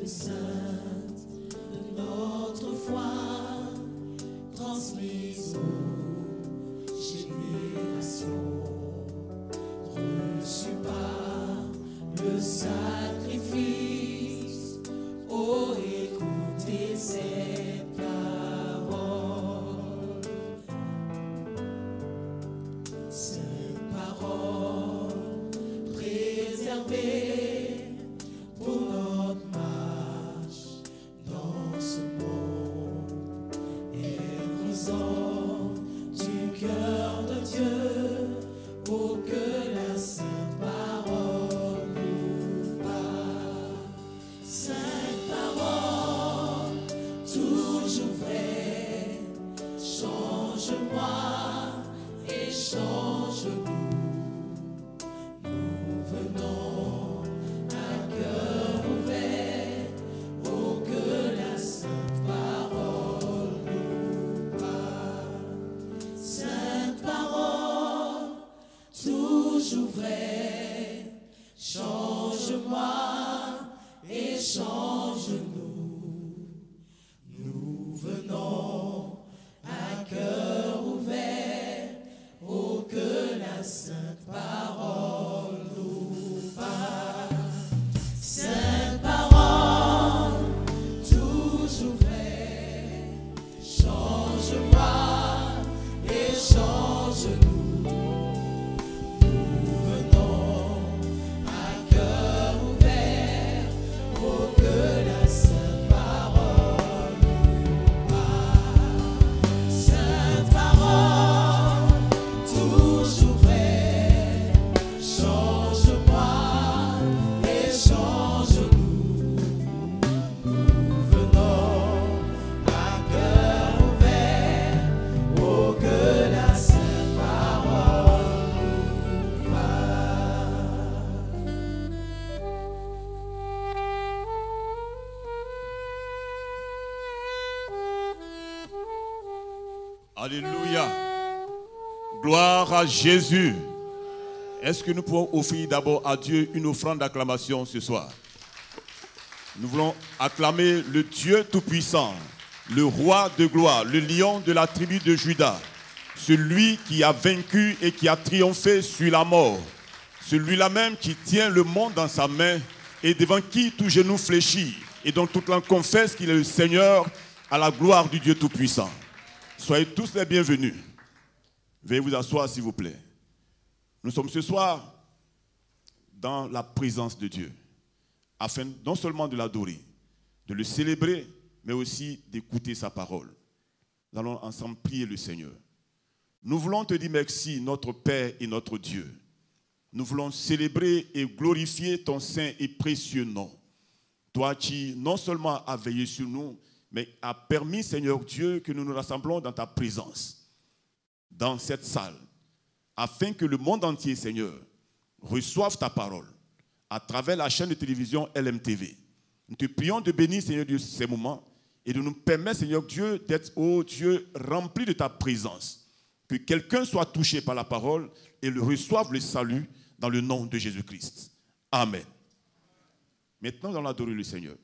sainte de notre foi, transmise aux générations, reçue par le sacrifice. Oh, écoutez cette parole, cette parole préservée pour notre marche dans ce monde, et brisant du cœur de Dieu pour que la sainte parole nous parle. Sainte parole, toujours vraie, change-moi et change-nous. Nous venons à cœur ouvert pour que la sainte parole nous parle. Sainte parole, toujours vraie, change-moi et change-nous. Nous venons à cœur ouvert pour que la sainte parole nous parle. Sainte parole, toujours vraie, change-moi et change-nous. Nous venons à cœur ouvert pour que la sainte parole nous parle. Sainte parole, toujours vraie, change-moi et change-nous. Nous venons à cœur ouvert pour que la sainte parole nous parle. Alléluia. Gloire à Jésus. Est-ce que nous pouvons offrir d'abord à Dieu une offrande d'acclamation ce soir? Nous voulons acclamer le Dieu Tout-Puissant, le Roi de gloire, le lion de la tribu de Juda, celui qui a vaincu et qui a triomphé sur la mort, celui-là même qui tient le monde dans sa main et devant qui tout genou fléchit et dont toute langue confesse qu'il est le Seigneur, à la gloire du Dieu Tout-Puissant. Soyez tous les bienvenus. Veuillez vous asseoir s'il vous plaît. Nous sommes ce soir dans la présence de Dieu, afin non seulement de l'adorer, de le célébrer, mais aussi d'écouter sa parole. Nous allons ensemble prier le Seigneur. Nous voulons te dire merci, notre Père et notre Dieu. Nous voulons célébrer et glorifier ton saint et précieux nom. Toi qui non seulement as veillé sur nous, mais as permis, Seigneur Dieu, que nous nous rassemblons dans ta présence, dans cette salle, afin que le monde entier, Seigneur, reçoive ta parole à travers la chaîne de télévision LMTV. Nous te prions de bénir, Seigneur Dieu, ces moments et de nous permettre, Seigneur Dieu, d'être, oh Dieu, rempli de ta présence. Que quelqu'un soit touché par la parole et le reçoive le salut dans le nom de Jésus-Christ. Amen. Maintenant, nous allons adorer le Seigneur.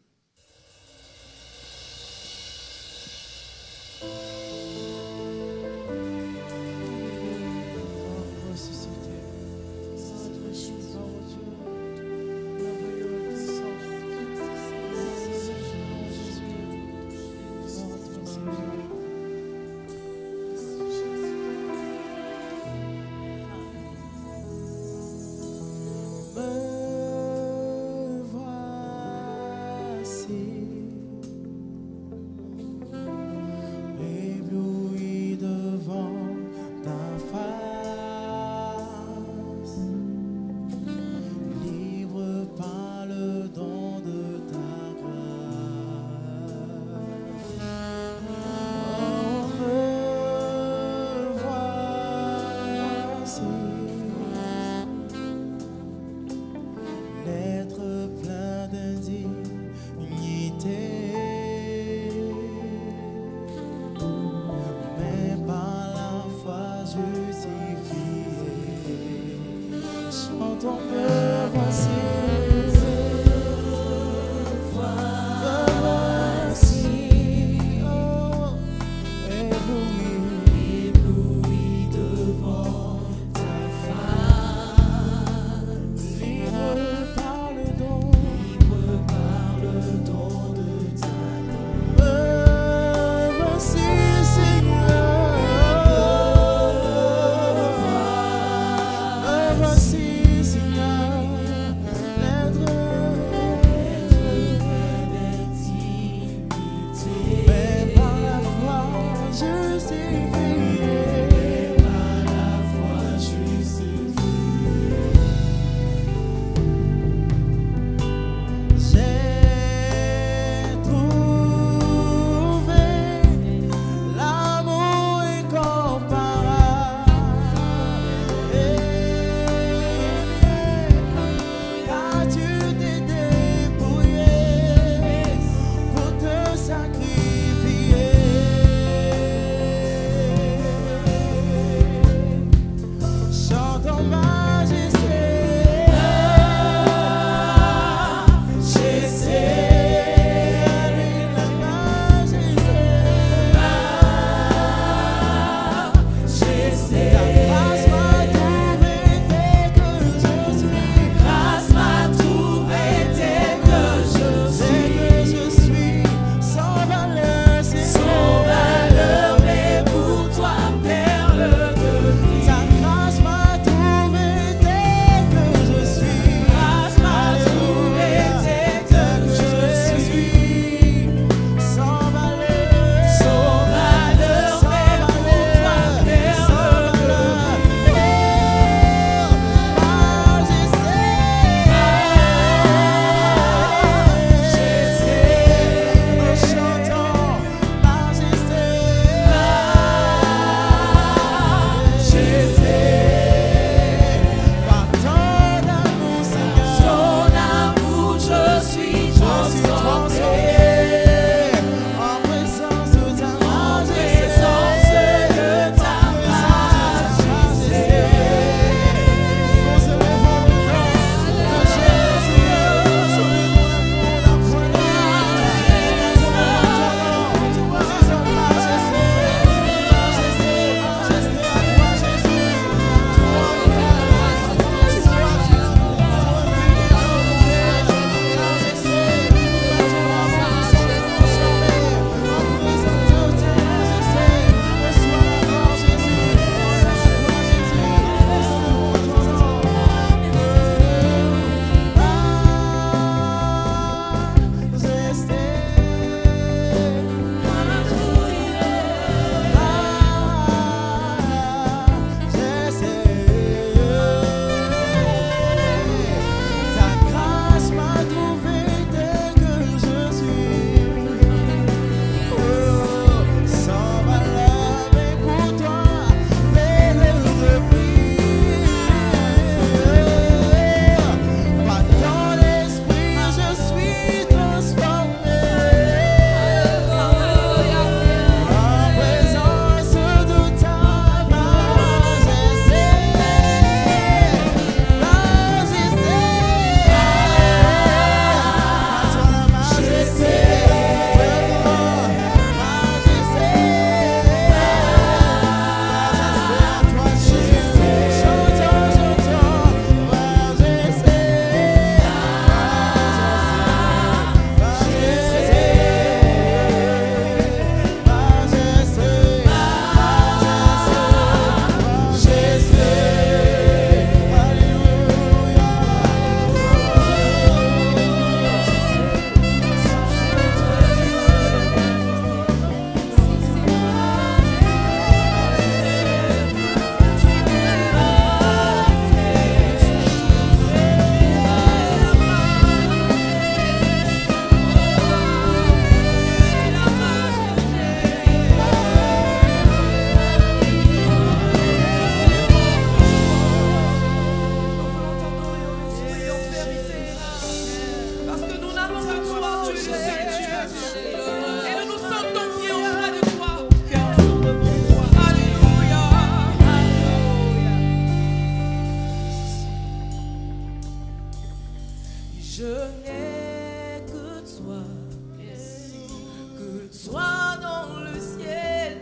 soit dans le ciel.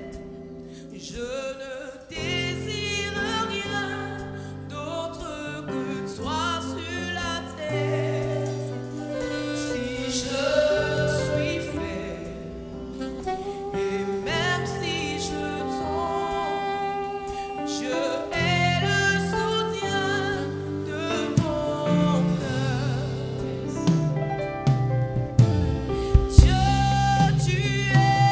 Je ne désire rien d'autre que toi sur la terre. Si je suis faible, et même si je tombe, je ai le soutien de mon cœur. Dieu, tu es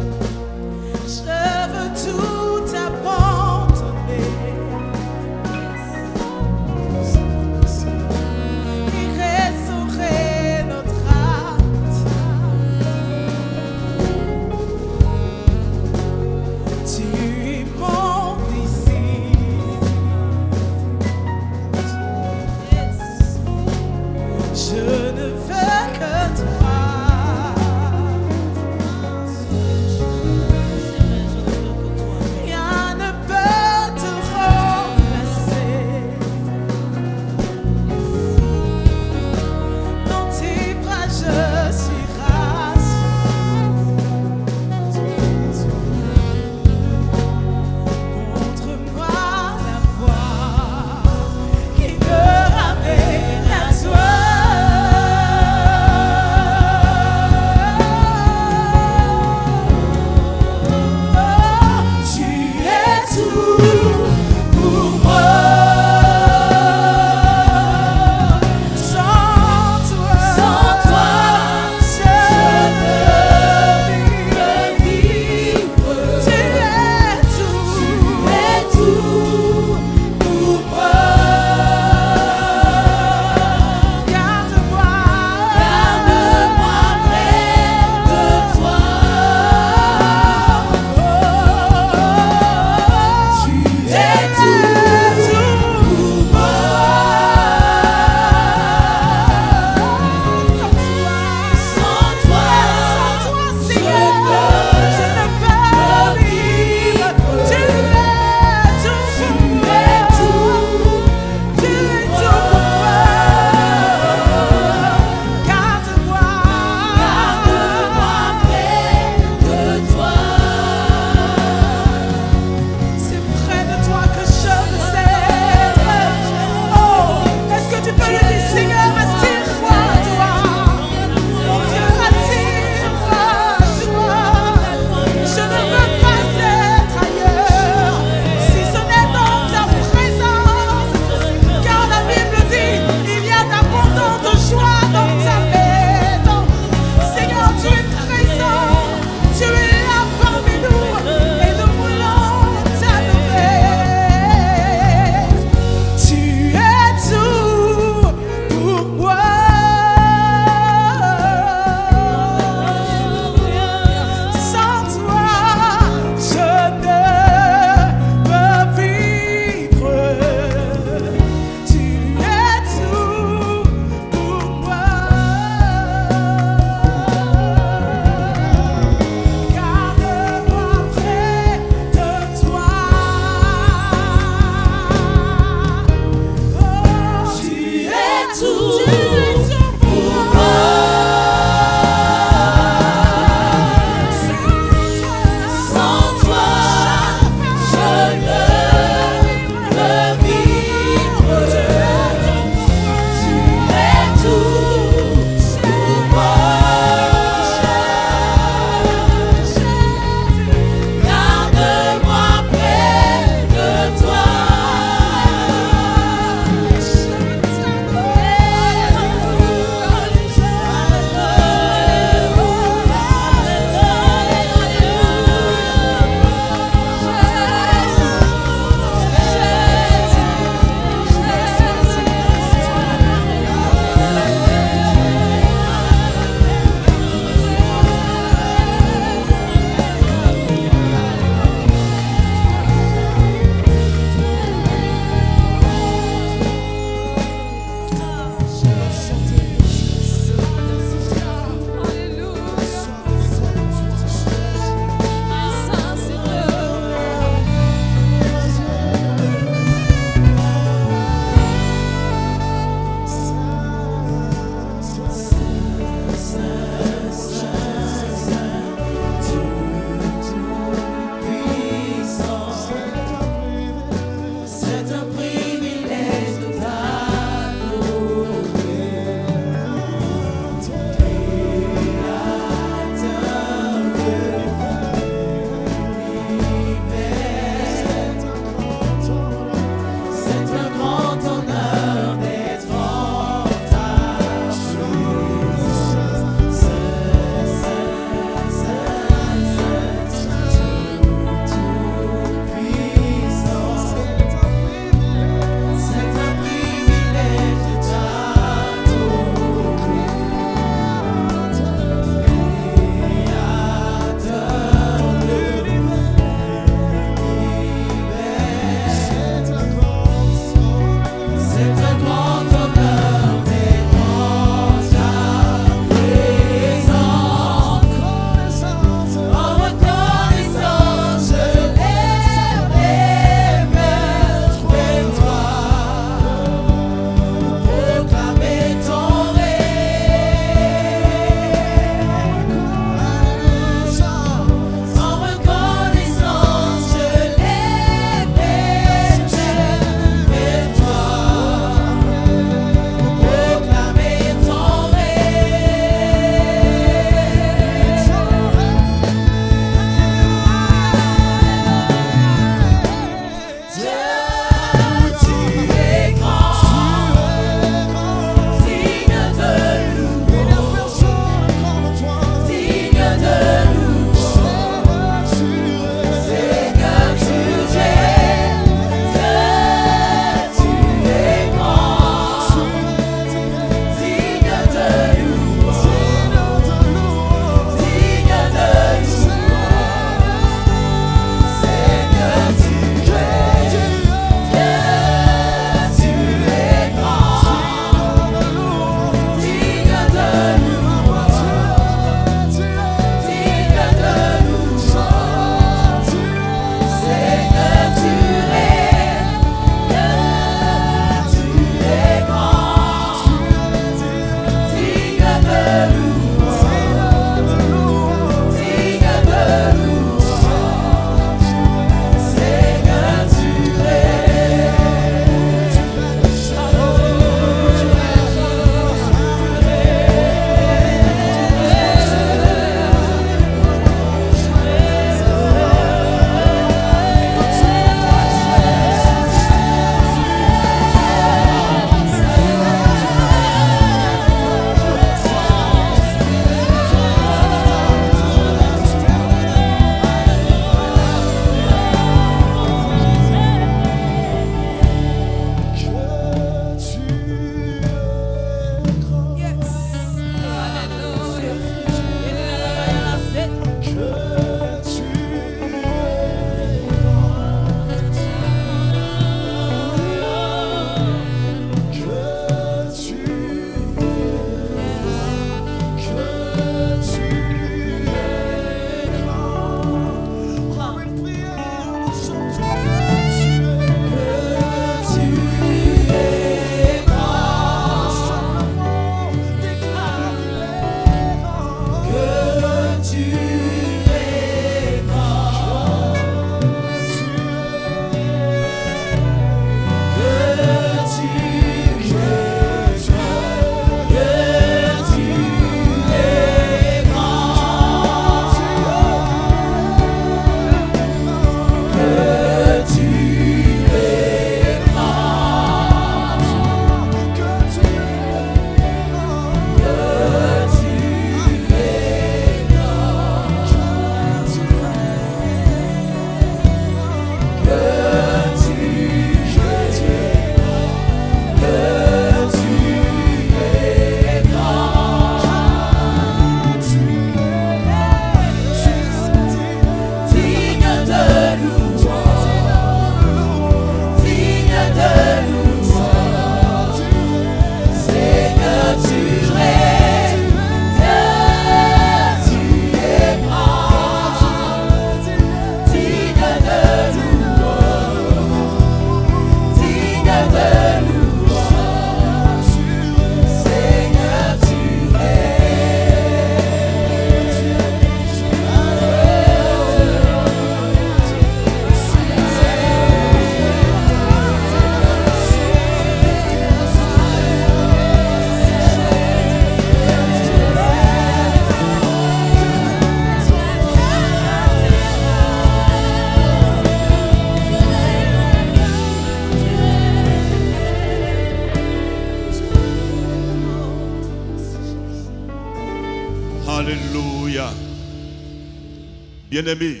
Bien-aimés,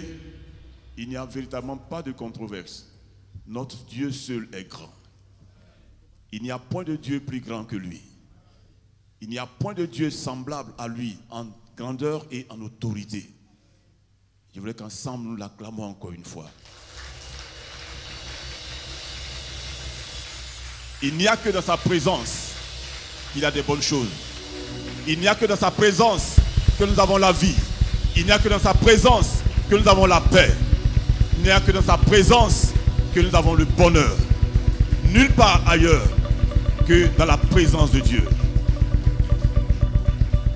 il n'y a véritablement pas de controverse. Notre Dieu seul est grand. Il n'y a point de Dieu plus grand que lui. Il n'y a point de Dieu semblable à lui en grandeur et en autorité. Je voulais qu'ensemble nous l'acclamons encore une fois. Il n'y a que dans sa présence qu'il y a des bonnes choses. Il n'y a que dans sa présence que nous avons la vie. Il n'y a que dans sa présence que nous avons la paix. Il n'y a que dans sa présence que nous avons le bonheur. Nulle part ailleurs que dans la présence de Dieu.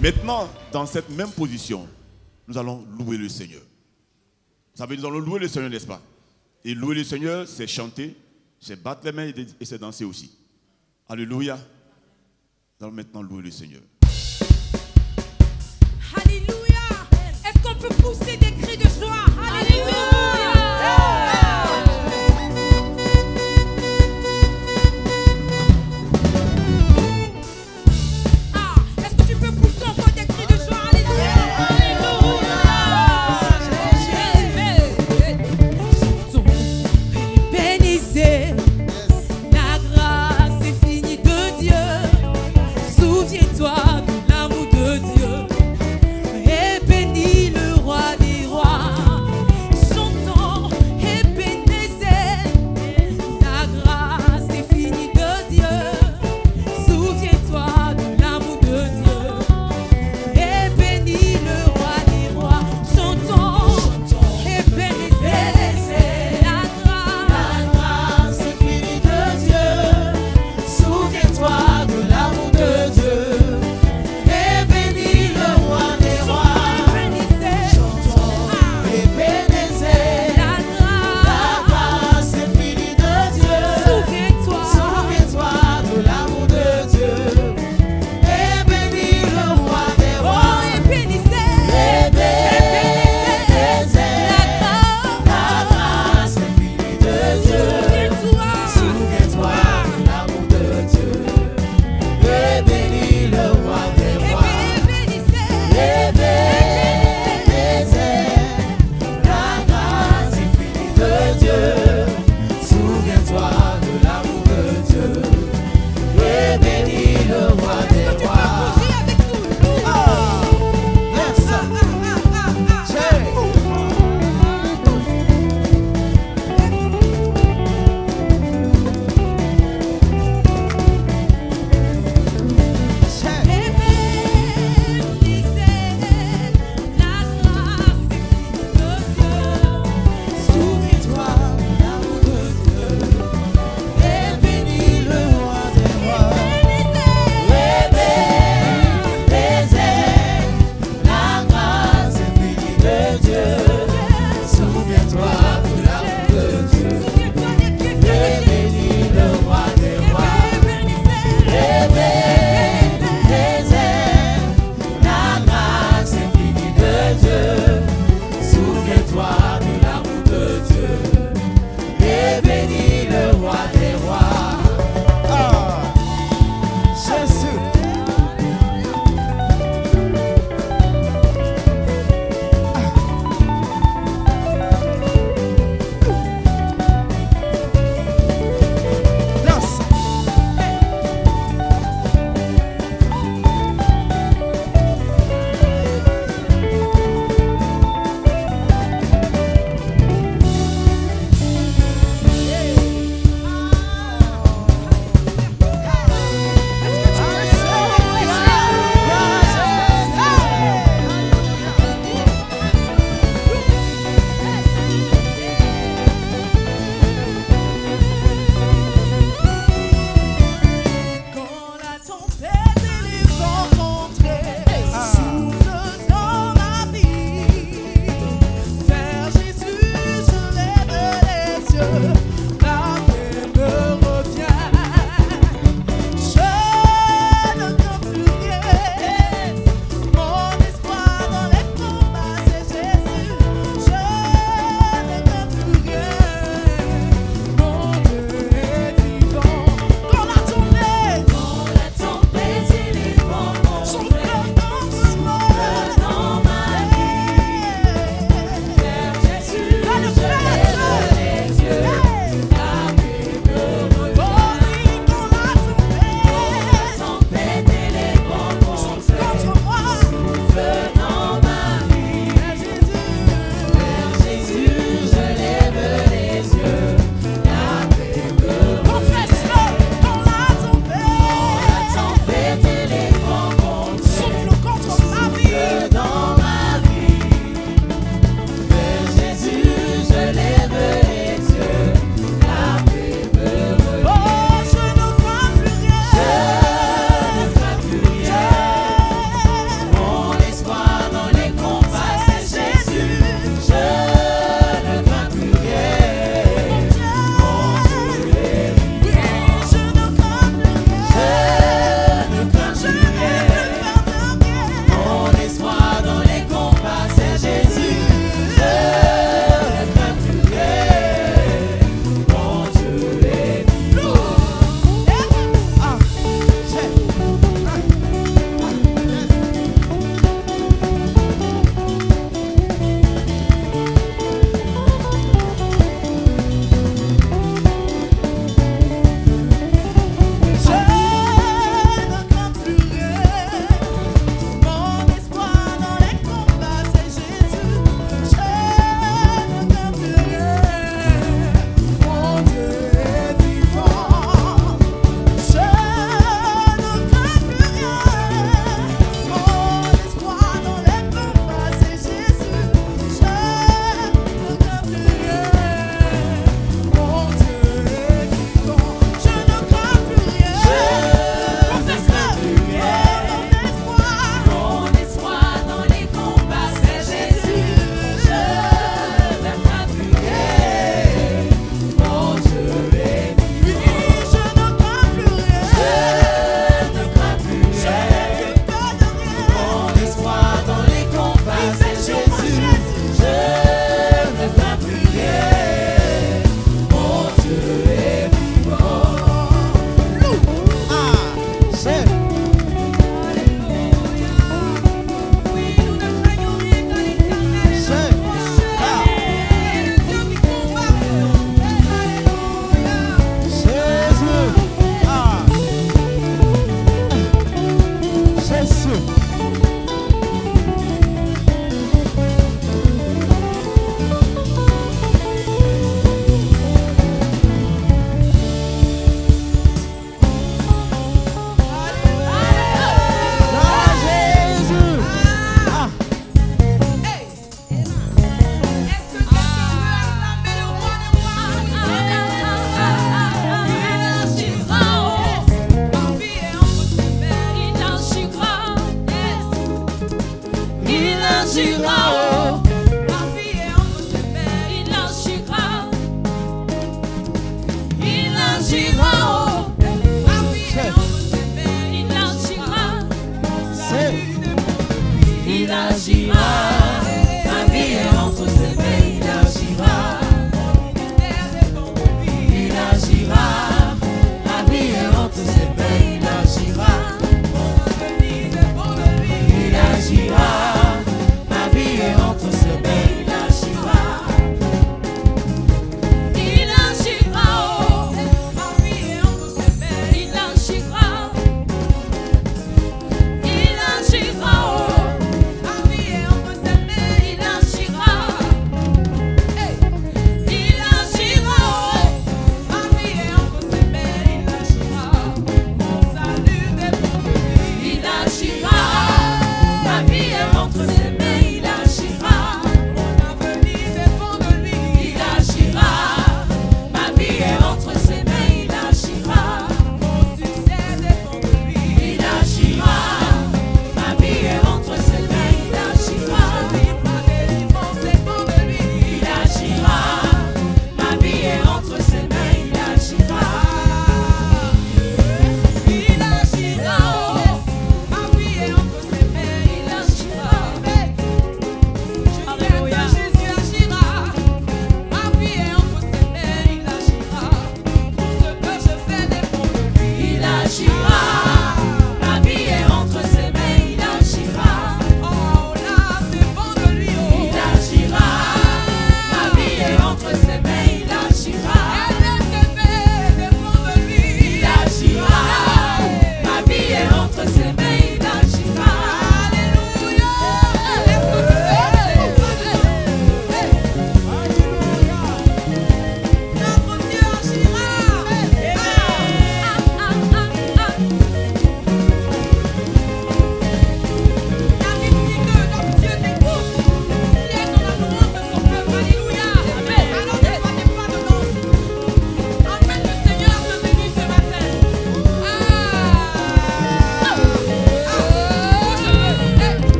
Maintenant, dans cette même position, nous allons louer le Seigneur. Vous savez, nous allons louer le Seigneur, n'est-ce pas? Et louer le Seigneur, c'est chanter, c'est battre les mains et c'est danser aussi. Alléluia. Nous allons maintenant louer le Seigneur. Alléluia. Est-ce qu'on peut pousser des cris de joie? Alléluia. Est-ce que tu peux pousser encore des cris de joie? Alléluia. Bénissez. La grâce infinie de Dieu. Souviens-toi de l'amour de Dieu. Et bénis le roi des rois.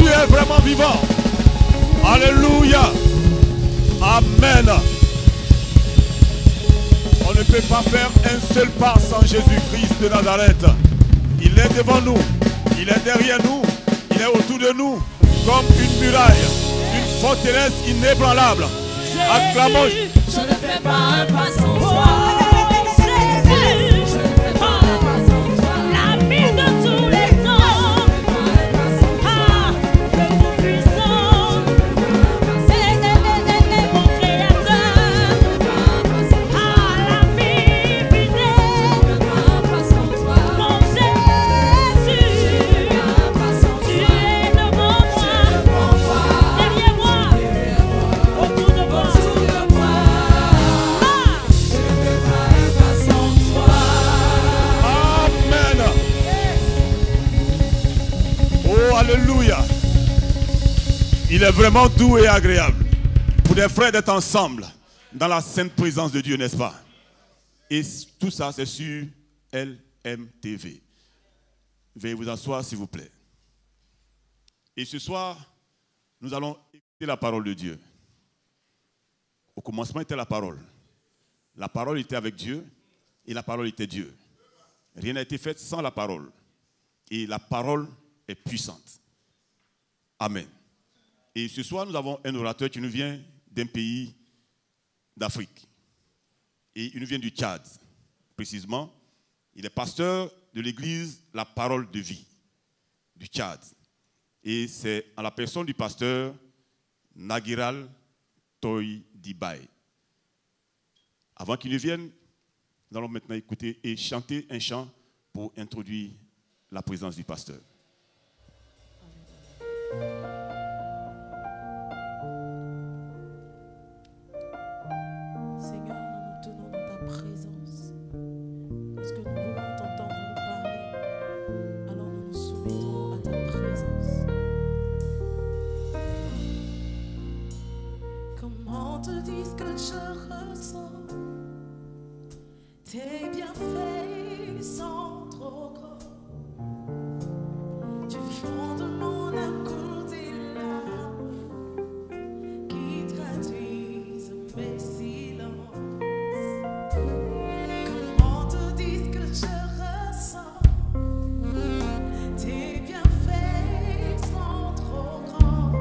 es vraiment vivant. Alléluia. Amen. On ne peut pas faire un seul pas sans Jésus-Christ de Nazareth. Il est devant nous, il est derrière nous, il est autour de nous, comme une muraille, une forteresse inébranlable. Acclamons. Je ne fais pas un pas sans toi. Jésus, je ne fais pas un pas sans toi. L'ami de tous les temps. Ah, le Tout-Puissant. C'est mon Créateur. Ah, l'ami fidèle. Mon Jésus, tu es devant moi, derrière moi, autour de moi. Alléluia. Il est vraiment doux et agréable pour des frères d'être ensemble dans la sainte présence de Dieu, n'est-ce pas? Et tout ça, c'est sur LMTV. Veuillez vous asseoir, s'il vous plaît. Et ce soir, nous allons écouter la parole de Dieu. Au commencement était la parole. La parole était avec Dieu et la parole était Dieu. Rien n'a été fait sans la parole. Et la parole est puissante. Amen. Et ce soir, nous avons un orateur qui nous vient d'un pays d'Afrique. Et il nous vient du Tchad. Précisément, il est pasteur de l'église La Parole de Vie du Tchad. Et c'est en la personne du pasteur Nagiral Toy-Dibaye. Avant qu'il ne vienne, nous allons maintenant écouter et chanter un chant pour introduire la présence du pasteur. Seigneur, nous nous tenons dans ta présence. Parce que nous voulons t'entendre nous parler. Alors nous nous soumettons à ta présence. Comment te dire ce que je ressens? Tes bienfaits sont trop grands. Du fond de mon âme coulent des larmes qui traduisent mes silences. Comment te dire ce que je ressens? Tes bienfaits sont trop grands.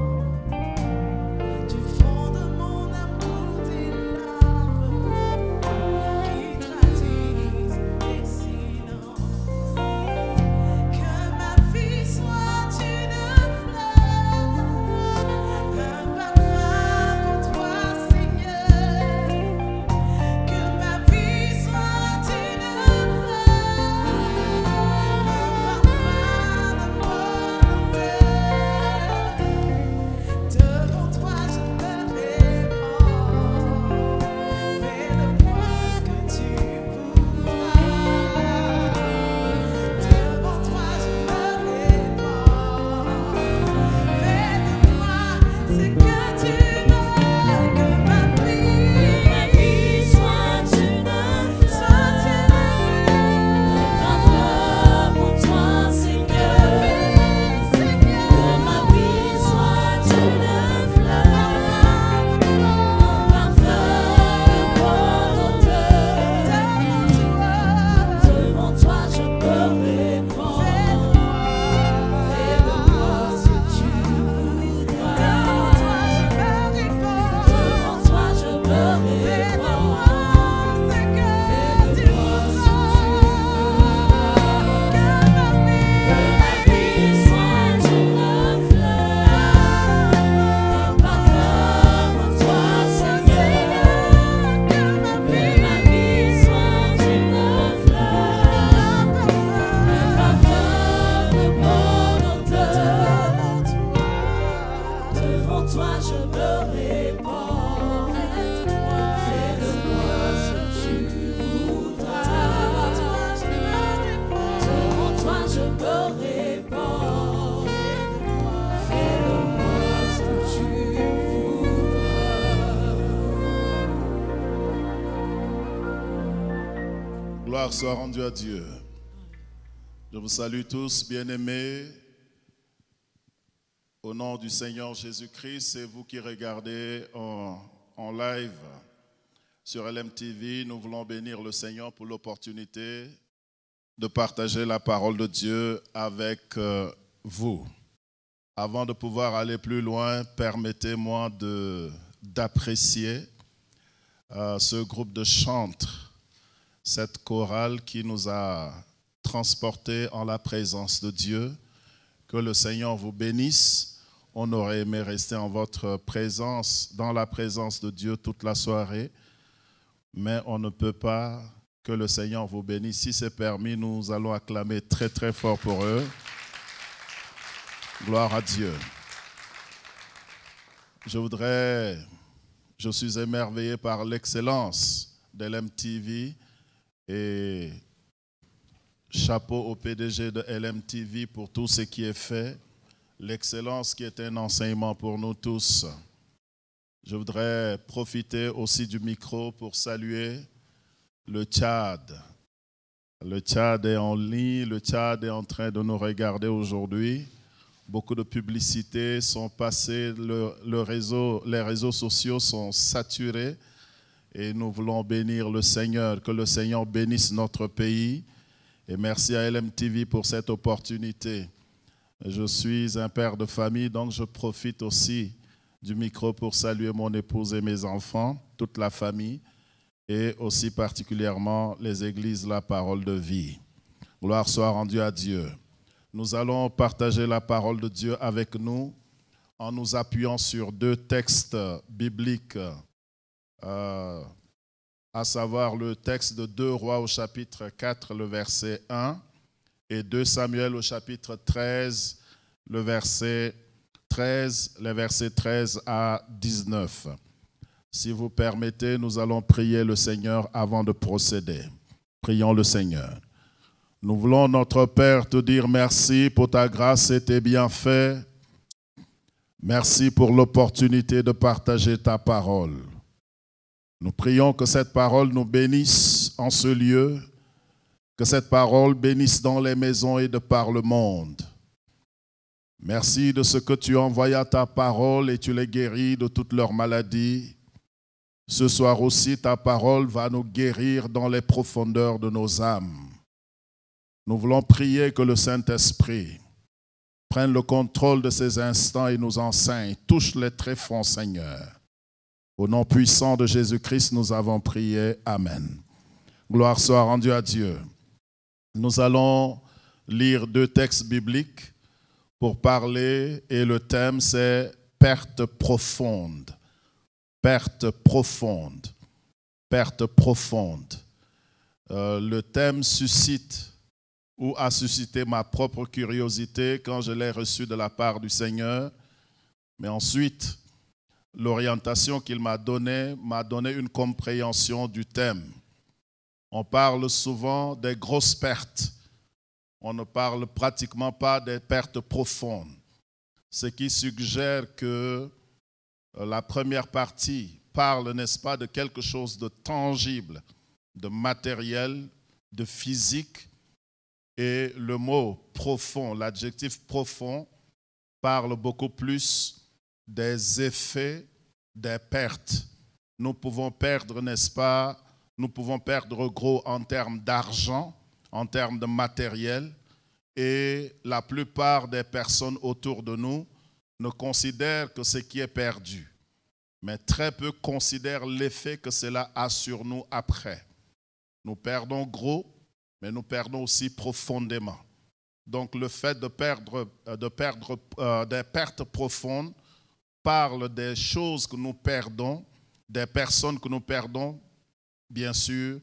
Du fond de mon âme coulent des larmes qui traduisent mes silences. Que ma vie soit une fleur, un parfum pour toi, Seigneur. Que ma vie soit une fleur, un parfum de mon cœur. Devant toi je me répands. Fais de moi ce que tu voudras. Devant toi je me répands. Fais de moi ce que tu veux. Que ma vie soit une fleur, un parfum pour toi, Seigneur. Que ma vie soit une fleur, un parfum pour mon cœur. Devant toi je me répands. Fais de moi ce que tu voudras. Devant toi je me répands. Fais de moi ce que tu voudras. Que ma vie soit une fleur, un parfum pour toi, Seigneur. Que ma vie soit une fleur, un parfum de mon odeur. Devant toi je me répands. Fais de moi ce que tu voudras. Devant toi je me répands. Fais de moi ce que tu voudras. Gloire soit rendue à Dieu. Je vous salue tous, bien-aimés. Au nom du Seigneur Jésus-Christ, c'est vous qui regardez en live sur LMTV. Nous voulons bénir le Seigneur pour l'opportunité de partager la parole de Dieu avec vous. Avant de pouvoir aller plus loin, permettez-moi d'apprécier ce groupe de chantres, cette chorale qui nous a transportés en la présence de Dieu. Que le Seigneur vous bénisse. On aurait aimé rester en votre présence, dans la présence de Dieu toute la soirée, mais on ne peut pas. Que le Seigneur vous bénisse. Si c'est permis, nous allons acclamer très très fort pour eux. Gloire à Dieu. Je suis émerveillé par l'excellence de LMTV et chapeau au PDG de LMTV pour tout ce qui est fait. L'excellence qui est un enseignement pour nous tous. Je voudrais profiter aussi du micro pour saluer le Tchad. Le Tchad est en ligne, le Tchad est en train de nous regarder aujourd'hui. Beaucoup de publicités sont passées, les réseaux sociaux sont saturés et nous voulons bénir le Seigneur, que le Seigneur bénisse notre pays. Et merci à LMTV pour cette opportunité. Je suis un père de famille, donc je profite aussi du micro pour saluer mon épouse et mes enfants, toute la famille, et aussi particulièrement les églises La Parole de Vie. Gloire soit rendue à Dieu. Nous allons partager la parole de Dieu avec nous en nous appuyant sur deux textes bibliques, à savoir le texte de 2 Rois au chapitre 4, le verset 1, et 2 Samuel au chapitre 13, les versets 13 à 19. Si vous permettez, nous allons prier le Seigneur avant de procéder. Prions le Seigneur. Nous voulons, notre Père, te dire merci pour ta grâce et tes bienfaits. Merci pour l'opportunité de partager ta parole. Nous prions que cette parole nous bénisse en ce lieu, que cette parole bénisse dans les maisons et de par le monde. Merci de ce que tu envoyas ta parole et tu les guéris de toutes leurs maladies. Ce soir aussi, ta parole va nous guérir dans les profondeurs de nos âmes. Nous voulons prier que le Saint-Esprit prenne le contrôle de ces instants et nous enseigne. Touche les tréfonds, Seigneur. Au nom puissant de Jésus-Christ, nous avons prié. Amen. Gloire soit rendue à Dieu. Nous allons lire deux textes bibliques pour parler et le thème c'est perte profonde. Perte profonde. Perte profonde. Le thème suscite ou a suscité ma propre curiosité quand je l'ai reçu de la part du Seigneur. Mais ensuite, l'orientation qu'il m'a donné une compréhension du thème. On parle souvent des grosses pertes. On ne parle pratiquement pas des pertes profondes. Ce qui suggère que la première partie parle, n'est-ce pas, de quelque chose de tangible, de matériel, de physique. Et le mot profond, l'adjectif profond, parle beaucoup plus des effets, des pertes. Nous pouvons perdre, n'est-ce pas, nous pouvons perdre gros en termes d'argent, en termes de matériel, et la plupart des personnes autour de nous ne considèrent que ce qui est perdu, mais très peu considèrent l'effet que cela a sur nous après. Nous perdons gros, mais nous perdons aussi profondément. Donc le fait de perdre des pertes profondes parle des choses que nous perdons, des personnes que nous perdons, bien sûr,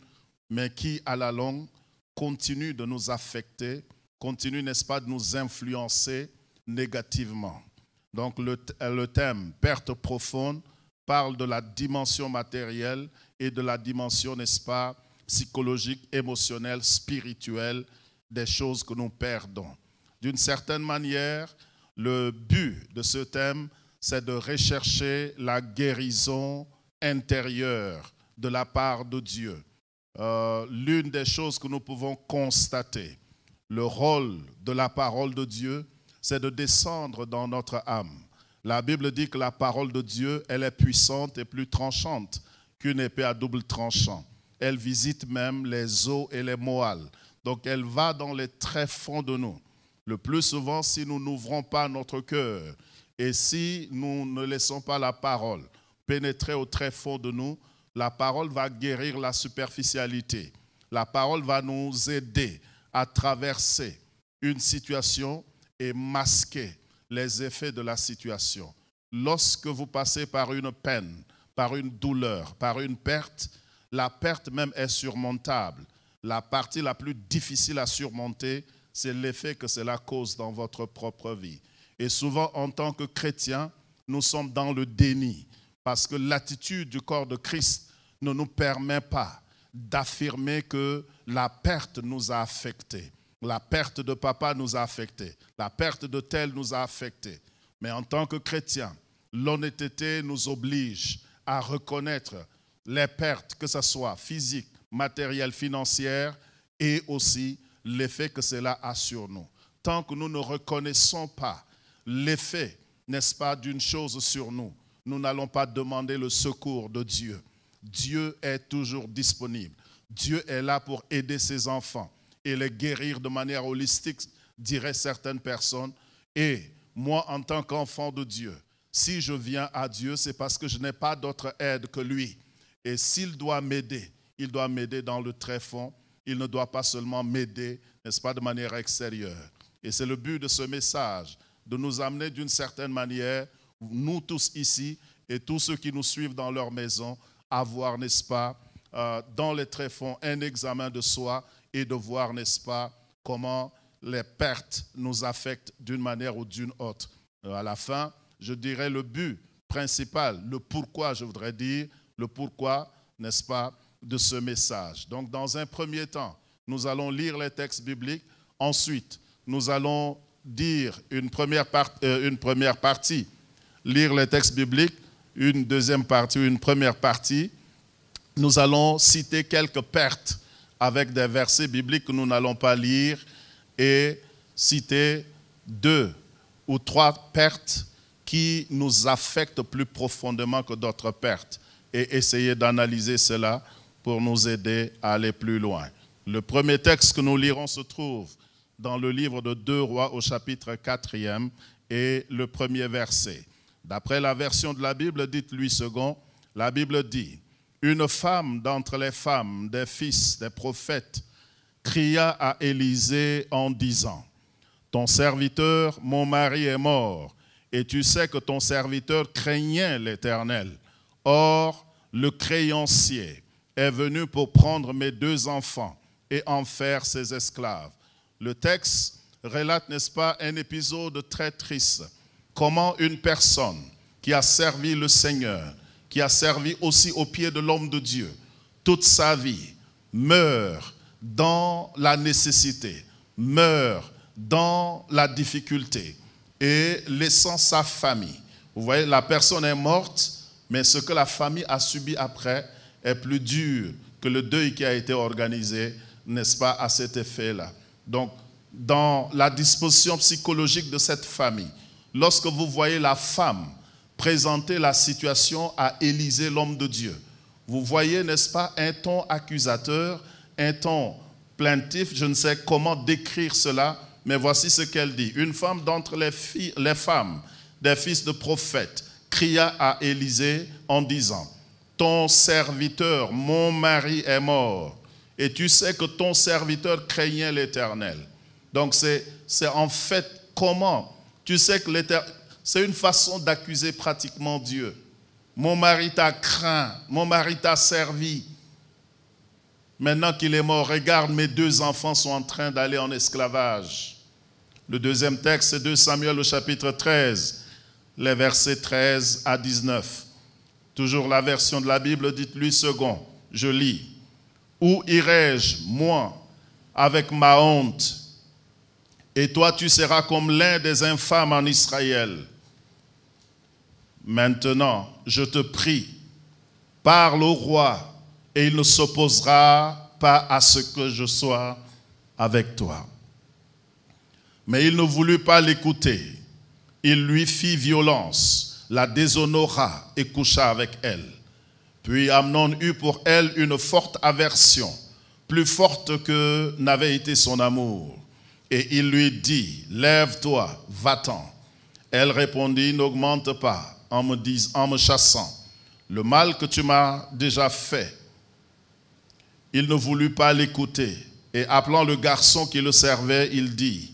mais qui à la longue continuent de nous affecter, continuent, n'est-ce pas, de nous influencer négativement. Donc le thème perte profonde parle de la dimension matérielle et de la dimension, n'est-ce pas, psychologique, émotionnelle, spirituelle des choses que nous perdons. D'une certaine manière, le but de ce thème, c'est de rechercher la guérison intérieure de la part de Dieu. L'une des choses que nous pouvons constater, le rôle de la parole de Dieu, c'est de descendre dans notre âme. La Bible dit que la parole de Dieu, elle est puissante et plus tranchante qu'une épée à double tranchant. Elle visite même les os et les moelles. Donc elle va dans les tréfonds de nous. Le plus souvent, si nous n'ouvrons pas notre cœur et si nous ne laissons pas la parole pénétrer au tréfonds de nous, la parole va guérir la superficialité. La parole va nous aider à traverser une situation et masquer les effets de la situation. Lorsque vous passez par une peine, par une douleur, par une perte, la perte même est surmontable. La partie la plus difficile à surmonter, c'est l'effet que cela cause dans votre propre vie. Et souvent, en tant que chrétiens, nous sommes dans le déni parce que l'attitude du corps de Christ ne nous permet pas d'affirmer que la perte nous a affectés. La perte de papa nous a affectés. La perte de tel nous a affectés. Mais en tant que chrétiens, l'honnêteté nous oblige à reconnaître les pertes, que ce soit physiques, matérielles, financières, et aussi l'effet que cela a sur nous. Tant que nous ne reconnaissons pas l'effet, n'est-ce pas, d'une chose sur nous, nous n'allons pas demander le secours de Dieu. Dieu est toujours disponible. Dieu est là pour aider ses enfants et les guérir de manière holistique, diraient certaines personnes. Et moi, en tant qu'enfant de Dieu, si je viens à Dieu, c'est parce que je n'ai pas d'autre aide que lui. Et s'il doit m'aider, il doit m'aider dans le tréfonds. Il ne doit pas seulement m'aider, n'est-ce pas, de manière extérieure. Et c'est le but de ce message, de nous amener d'une certaine manière, nous tous ici et tous ceux qui nous suivent dans leur maison, à voir, n'est-ce pas, dans les tréfonds, un examen de soi et de voir, n'est-ce pas, comment les pertes nous affectent d'une manière ou d'une autre. À la fin, je dirais le but principal, le pourquoi, je voudrais dire, le pourquoi, n'est-ce pas, de ce message. Donc, dans un premier temps, nous allons lire les textes bibliques. Ensuite, nous allons dire une première partie, lire les textes bibliques, une deuxième partie ou une première partie. Nous allons citer quelques pertes avec des versets bibliques que nous n'allons pas lire et citer 2 ou 3 pertes qui nous affectent plus profondément que d'autres pertes et essayer d'analyser cela pour nous aider à aller plus loin. Le premier texte que nous lirons se trouve dans le livre de 2 Rois au chapitre 4e et le premier verset. D'après la version de la Bible, dite Louis II, la Bible dit « Une femme d'entre les femmes des fils des prophètes cria à Élisée en disant « Ton serviteur, mon mari, est mort, et tu sais que ton serviteur craignait l'Éternel. Or, le créancier est venu pour prendre mes 2 enfants et en faire ses esclaves. » Le texte relate, n'est-ce pas, un épisode très triste. Comment une personne qui a servi le Seigneur, qui a servi aussi aux pieds de l'homme de Dieu, toute sa vie, meurt dans la nécessité, meurt dans la difficulté et laissant sa famille. Vous voyez, la personne est morte, mais ce que la famille a subi après est plus dur que le deuil qui a été organisé, n'est-ce pas, à cet effet-là. Donc, dans la disposition psychologique de cette famille, lorsque vous voyez la femme présenter la situation à Élisée, l'homme de Dieu, vous voyez, n'est-ce pas, un ton accusateur, un ton plaintif, je ne sais comment décrire cela, mais voici ce qu'elle dit. Une femme d'entre les femmes des fils de prophètes cria à Élisée en disant « Ton serviteur, mon mari est mort, et tu sais que ton serviteur craignait l'Éternel. » Donc c'est en fait comment, tu sais que l'Éternel, c'est une façon d'accuser pratiquement Dieu. Mon mari t'a craint, mon mari t'a servi. Maintenant qu'il est mort, regarde, mes 2 enfants sont en train d'aller en esclavage. Le deuxième texte, c'est 2 Samuel au chapitre 13, les versets 13 à 19. Toujours la version de la Bible, dite Louis II, je lis. « Où irai-je, moi, avec ma honte? Et toi, tu seras comme l'un des infâmes en Israël. Maintenant, je te prie, parle au roi, et il ne s'opposera pas à ce que je sois avec toi. » Mais il ne voulut pas l'écouter. Il lui fit violence, la déshonora et coucha avec elle. Puis Amnon eut pour elle une forte aversion, plus forte que n'avait été son amour. Et il lui dit, lève-toi, va-t'en. Elle répondit, n'augmente pas en me chassant. Le mal que tu m'as déjà fait. Il ne voulut pas l'écouter. Et appelant le garçon qui le servait, il dit,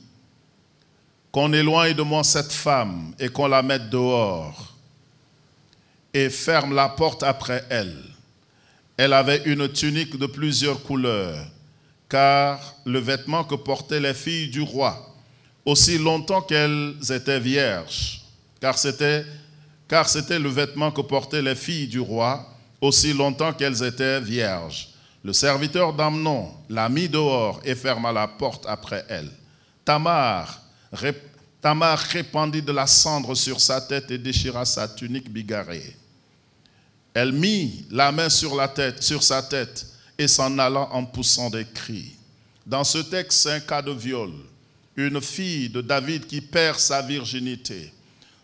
qu'on éloigne de moi cette femme et qu'on la mette dehors. Et ferme la porte après elle. Elle avait une tunique de plusieurs couleurs, car le vêtement que portaient les filles du roi, aussi longtemps qu'elles étaient vierges, car c'était le vêtement que portaient les filles du roi, aussi longtemps qu'elles étaient vierges. Le serviteur d'Amnon la mit dehors et ferma la porte après elle. Tamar répandit de la cendre sur sa tête et déchira sa tunique bigarrée. Elle mit la main sur sa tête et s'en alla en poussant des cris. Dans ce texte, c'est un cas de viol. Une fille de David qui perd sa virginité.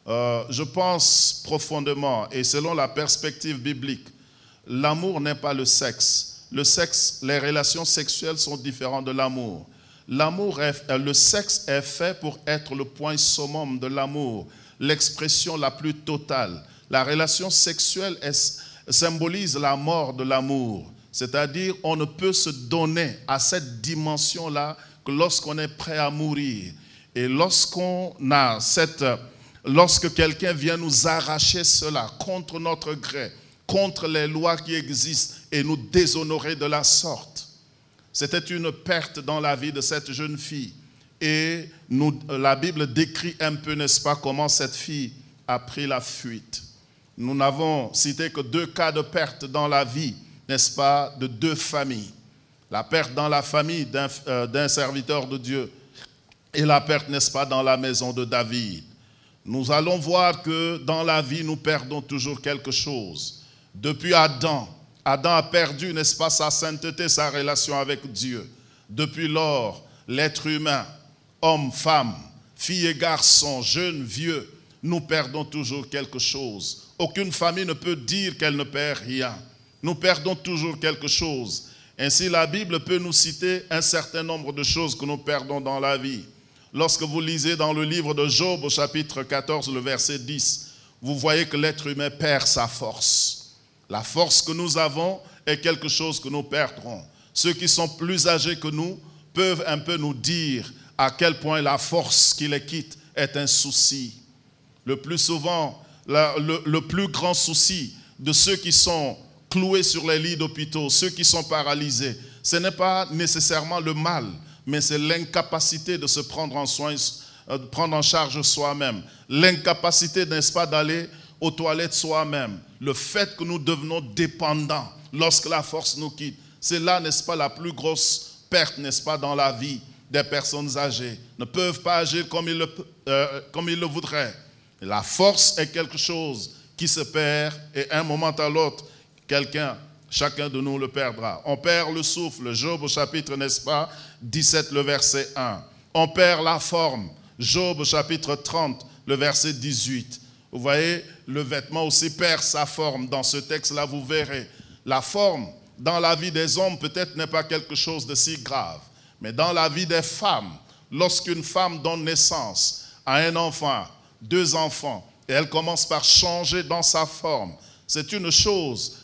Je pense profondément, et selon la perspective biblique, l'amour n'est pas le sexe. Le sexe, les relations sexuelles sont différentes de l'amour. Le sexe est fait pour être le point summum de l'amour, l'expression la plus totale. La relation sexuelle symbolise la mort de l'amour. C'est-à-dire, on ne peut se donner à cette dimension-là que lorsqu'on est prêt à mourir. Et lorsque quelqu'un vient nous arracher cela contre notre gré, contre les lois qui existent et nous déshonorer de la sorte. C'était une perte dans la vie de cette jeune fille. Et la Bible décrit un peu, n'est-ce pas, comment cette fille a pris la fuite. Nous n'avons cité que 2 cas de perte dans la vie, n'est-ce pas, de 2 familles. La perte dans la famille d'un serviteur de Dieu et la perte, n'est-ce pas, dans la maison de David. Nous allons voir que dans la vie, nous perdons toujours quelque chose. Depuis Adam a perdu, n'est-ce pas, sa sainteté, sa relation avec Dieu. Depuis lors, l'être humain, homme, femme, fille et garçon, jeune, vieux, nous perdons toujours quelque chose. Aucune famille ne peut dire qu'elle ne perd rien. Nous perdons toujours quelque chose. Ainsi, la Bible peut nous citer un certain nombre de choses que nous perdons dans la vie. Lorsque vous lisez dans le livre de Job, au chapitre 14, le verset 10, vous voyez que l'être humain perd sa force. La force que nous avons est quelque chose que nous perdrons. Ceux qui sont plus âgés que nous peuvent un peu nous dire à quel point la force qui les quitte est un souci. Le plus souvent, le plus grand souci de ceux qui sont cloués sur les lits d'hôpitaux, ceux qui sont paralysés, ce n'est pas nécessairement le mal, mais c'est l'incapacité de se prendre en charge soi-même. L'incapacité, n'est-ce pas, d'aller aux toilettes soi-même. Le fait que nous devenons dépendants lorsque la force nous quitte, c'est là, n'est-ce pas, la plus grosse perte, n'est-ce pas, dans la vie des personnes âgées. Ne peuvent pas agir comme ils le voudraient. Et la force est quelque chose qui se perd et à un moment à l'autre, chacun de nous le perdra. On perd le souffle, Job au chapitre, n'est-ce pas, 17, le verset 1. On perd la forme, Job au chapitre 30, le verset 18. Vous voyez, le vêtement aussi perd sa forme. Dans ce texte-là, vous verrez. La forme, dans la vie des hommes, peut-être n'est pas quelque chose de si grave. Mais dans la vie des femmes, lorsqu'une femme donne naissance à un enfant, 2 enfants, et elle commence par changer dans sa forme, c'est une chose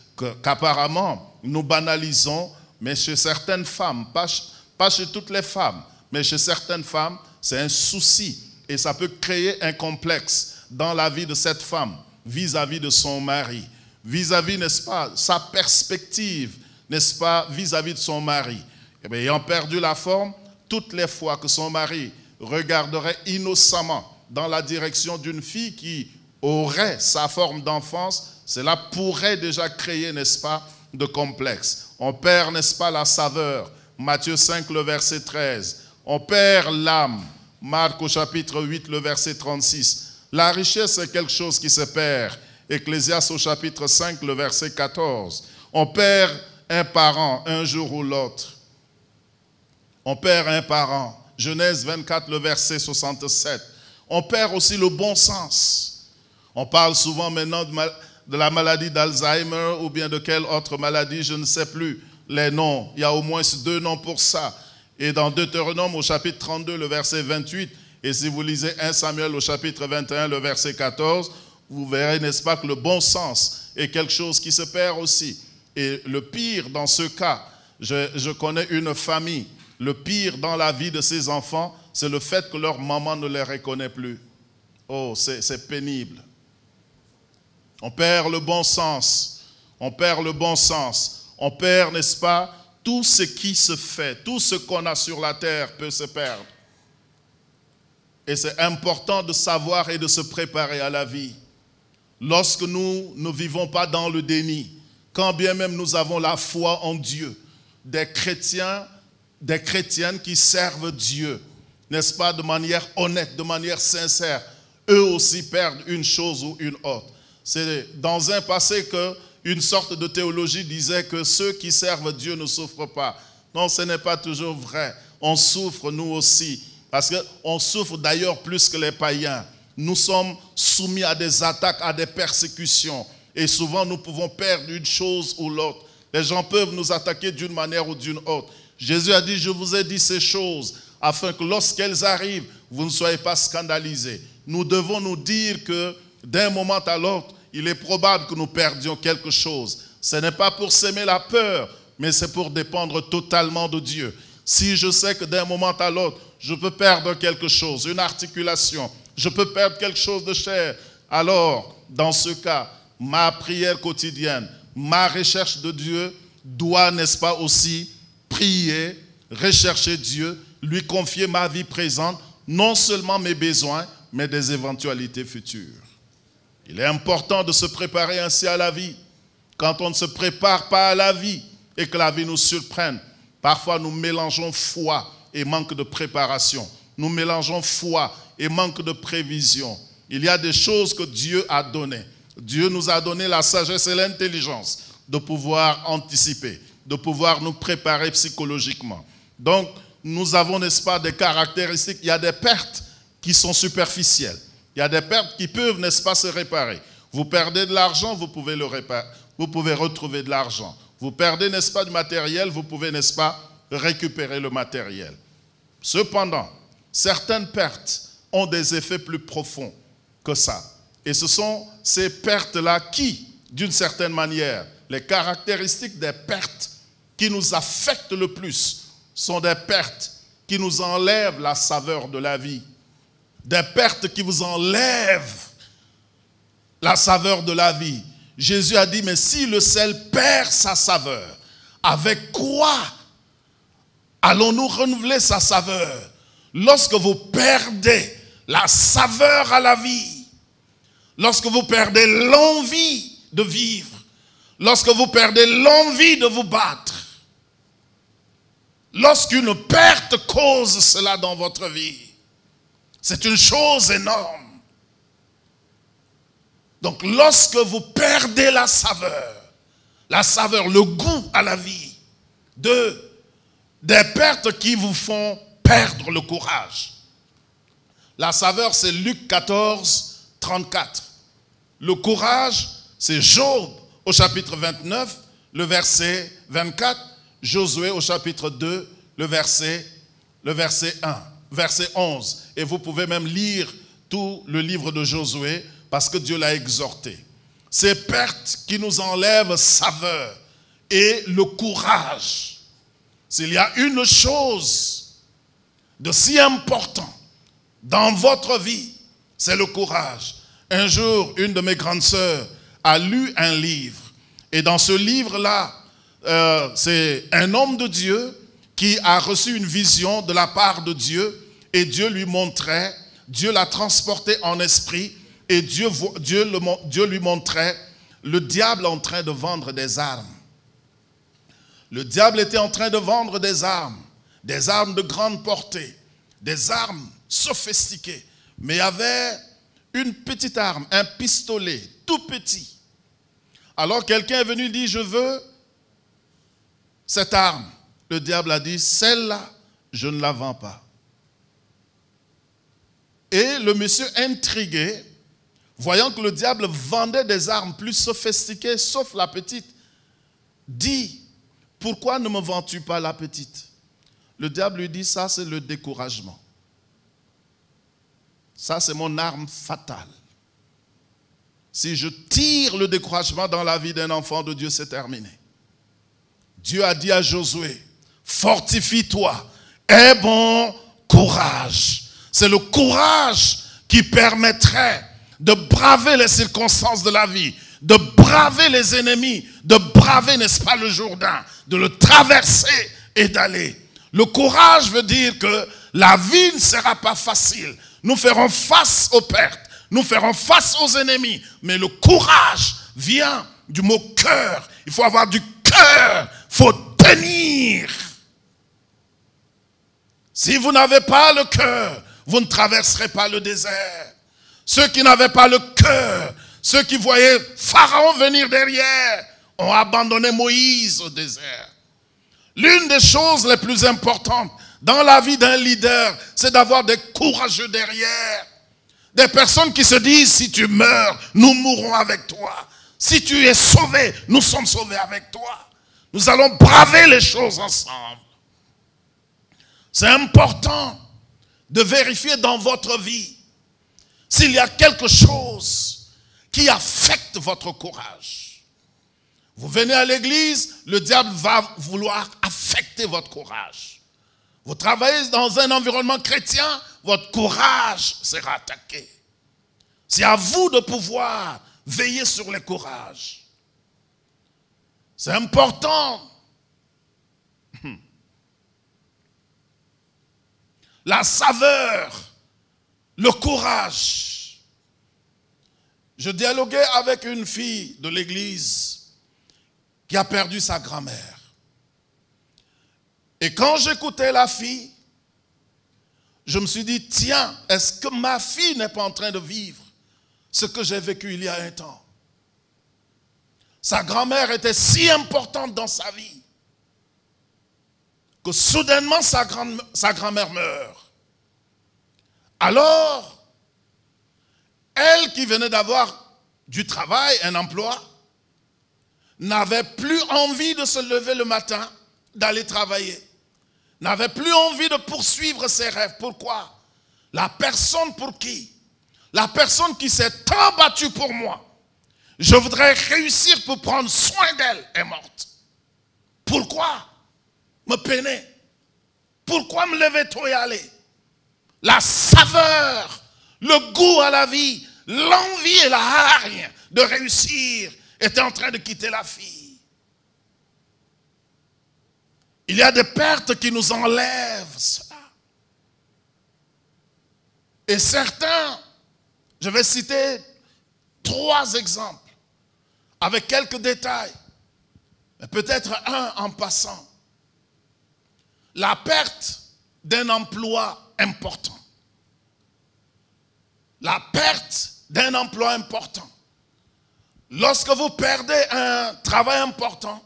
qu'apparemment nous banalisons, mais chez certaines femmes, pas chez toutes les femmes, mais chez certaines femmes, c'est un souci. Et ça peut créer un complexe dans la vie de cette femme, vis-à-vis de son mari, vis-à-vis, n'est-ce pas, sa perspective, n'est-ce pas, vis-à-vis de son mari. Et bien, ayant perdu la forme, toutes les fois que son mari regarderait innocemment dans la direction d'une fille qui aurait sa forme d'enfance, cela pourrait déjà créer, n'est-ce pas, de complexe. On perd, n'est-ce pas, la saveur. Matthieu 5, le verset 13. On perd l'âme. Marc au chapitre 8, le verset 36. La richesse est quelque chose qui se perd. Ecclésiaste au chapitre 5, le verset 14. On perd un parent un jour ou l'autre. On perd un parent. Genèse 24, le verset 67. On perd aussi le bon sens. On parle souvent maintenant de la maladie d'Alzheimer ou bien de quelle autre maladie, je ne sais plus les noms. Il y a au moins 2 noms pour ça. Et dans Deutéronome au chapitre 32, le verset 28, et si vous lisez 1 Samuel au chapitre 21, le verset 14, vous verrez, n'est-ce pas, que le bon sens est quelque chose qui se perd aussi. Et le pire dans ce cas, je connais une famille, le pire dans la vie de ces enfants, c'est le fait que leur maman ne les reconnaît plus. Oh, c'est pénible. On perd le bon sens. On perd le bon sens. On perd, n'est-ce pas, tout ce qui se fait, tout ce qu'on a sur la terre peut se perdre. Et c'est important de savoir et de se préparer à la vie. Lorsque nous ne vivons pas dans le déni, quand bien même nous avons la foi en Dieu, des chrétiens, des chrétiennes qui servent Dieu, n'est-ce pas, de manière honnête, de manière sincère, eux aussi perdent une chose ou une autre. C'est dans un passé qu'une sorte de théologie disait que ceux qui servent Dieu ne souffrent pas. Non, ce n'est pas toujours vrai. On souffre nous aussi, parce qu'on souffre d'ailleurs plus que les païens. Nous sommes soumis à des attaques, à des persécutions. Et souvent, nous pouvons perdre une chose ou l'autre. Les gens peuvent nous attaquer d'une manière ou d'une autre. Jésus a dit, je vous ai dit ces choses, afin que lorsqu'elles arrivent, vous ne soyez pas scandalisés. Nous devons nous dire que d'un moment à l'autre, il est probable que nous perdions quelque chose. Ce n'est pas pour s'aimer la peur, mais c'est pour dépendre totalement de Dieu. Si je sais que d'un moment à l'autre, je peux perdre quelque chose, une articulation, je peux perdre quelque chose de cher, alors, dans ce cas, ma prière quotidienne, ma recherche de Dieu doit, n'est-ce pas, aussi prier, rechercher Dieu, lui confier ma vie présente, non seulement mes besoins, mais des éventualités futures. Il est important de se préparer ainsi à la vie. Quand on ne se prépare pas à la vie et que la vie nous surprenne, parfois nous mélangeons foi et manque de préparation. Nous mélangeons foi et manque de prévision. Il y a des choses que Dieu a données. Dieu nous a donné la sagesse et l'intelligence de pouvoir anticiper, de pouvoir nous préparer psychologiquement. Donc, nous avons, n'est-ce pas, des caractéristiques. Il y a des pertes qui sont superficielles. Il y a des pertes qui peuvent, n'est-ce pas, se réparer. Vous perdez de l'argent, vous pouvez le réparer. Vous pouvez retrouver de l'argent. Vous perdez, n'est-ce pas, du matériel, vous pouvez, n'est-ce pas, récupérer le matériel. Cependant, certaines pertes ont des effets plus profonds que ça. Et ce sont ces pertes-là qui, d'une certaine manière, les caractéristiques des pertes qui nous affectent le plus sont des pertes qui nous enlèvent la saveur de la vie. Des pertes qui vous enlèvent la saveur de la vie. Jésus a dit, mais si le sel perd sa saveur, avec quoi allons-nous renouveler sa saveur? Lorsque vous perdez la saveur à la vie, lorsque vous perdez l'envie de vivre, lorsque vous perdez l'envie de vous battre, lorsqu'une perte cause cela dans votre vie, c'est une chose énorme. Donc lorsque vous perdez la saveur, le goût à la vie, des pertes qui vous font perdre le courage. La saveur, c'est Luc 14, 34. Le courage, c'est Job au chapitre 29, le verset 24, Josué au chapitre 2, le verset 1, verset 11. Et vous pouvez même lire tout le livre de Josué parce que Dieu l'a exhorté. Ces pertes qui nous enlèvent saveur et le courage. S'il y a une chose de si important dans votre vie, c'est le courage. Un jour, une de mes grandes sœurs a lu un livre. Et dans ce livre-là, c'est un homme de Dieu qui a reçu une vision de la part de Dieu. Et Dieu lui montrait, Dieu l'a transporté en esprit. Et Dieu lui montrait le diable en train de vendre des armes. Le diable était en train de vendre des armes de grande portée, des armes sophistiquées. Mais il y avait une petite arme, un pistolet tout petit. Alors quelqu'un est venu dire, je veux cette arme. Le diable a dit, celle-là, je ne la vends pas. Et le monsieur intrigué, voyant que le diable vendait des armes plus sophistiquées, sauf la petite, dit, pourquoi ne me vends-tu pas la petite? Le diable lui dit, ça c'est le découragement. Ça c'est mon arme fatale. Si je tire le découragement dans la vie d'un enfant de Dieu, c'est terminé. Dieu a dit à Josué, fortifie-toi, aie bon courage. C'est le courage qui permettrait de braver les circonstances de la vie, de braver les ennemis, de braver, n'est-ce pas, le Jourdain, de le traverser et d'aller. Le courage veut dire que la vie ne sera pas facile. Nous ferons face aux pertes, nous ferons face aux ennemis, mais le courage vient du mot cœur. Il faut avoir du cœur, il faut tenir. Si vous n'avez pas le cœur, vous ne traverserez pas le désert. Ceux qui n'avaient pas le cœur, ceux qui voyaient Pharaon venir derrière, ont abandonné Moïse au désert. L'une des choses les plus importantes dans la vie d'un leader, c'est d'avoir des courageux derrière. Des personnes qui se disent, si tu meurs, nous mourrons avec toi. Si tu es sauvé, nous sommes sauvés avec toi. Nous allons braver les choses ensemble. C'est important de vérifier dans votre vie s'il y a quelque chose qui affecte votre courage. Vous venez à l'église, le diable va vouloir affecter votre courage. Vous travaillez dans un environnement chrétien, votre courage sera attaqué. C'est à vous de pouvoir veiller sur le courage. C'est important. La saveur, le courage. Je dialoguais avec une fille de l'église qui a perdu sa grand-mère. Et quand j'écoutais la fille, je me suis dit, tiens, est-ce que ma fille n'est pas en train de vivre ce que j'ai vécu il y a un temps? Sa grand-mère était si importante dans sa vie que soudainement sa grand-mère meurt. Alors, elle qui venait d'avoir du travail, un emploi, n'avait plus envie de se lever le matin, d'aller travailler. N'avait plus envie de poursuivre ses rêves. Pourquoi? La personne pour qui? La personne qui s'est tant battue pour moi. Je voudrais réussir pour prendre soin d'elle est morte. Pourquoi me peiner? Pourquoi me lever tôt et aller? La saveur, le goût à la vie, l'envie et la hargne de réussir étaient en train de quitter la fille. Il y a des pertes qui nous enlèvent cela. Et certains, je vais citer 3 exemples, avec quelques détails, mais peut-être un en passant. La perte d'un emploi important. La perte d'un emploi important. Lorsque vous perdez un travail important,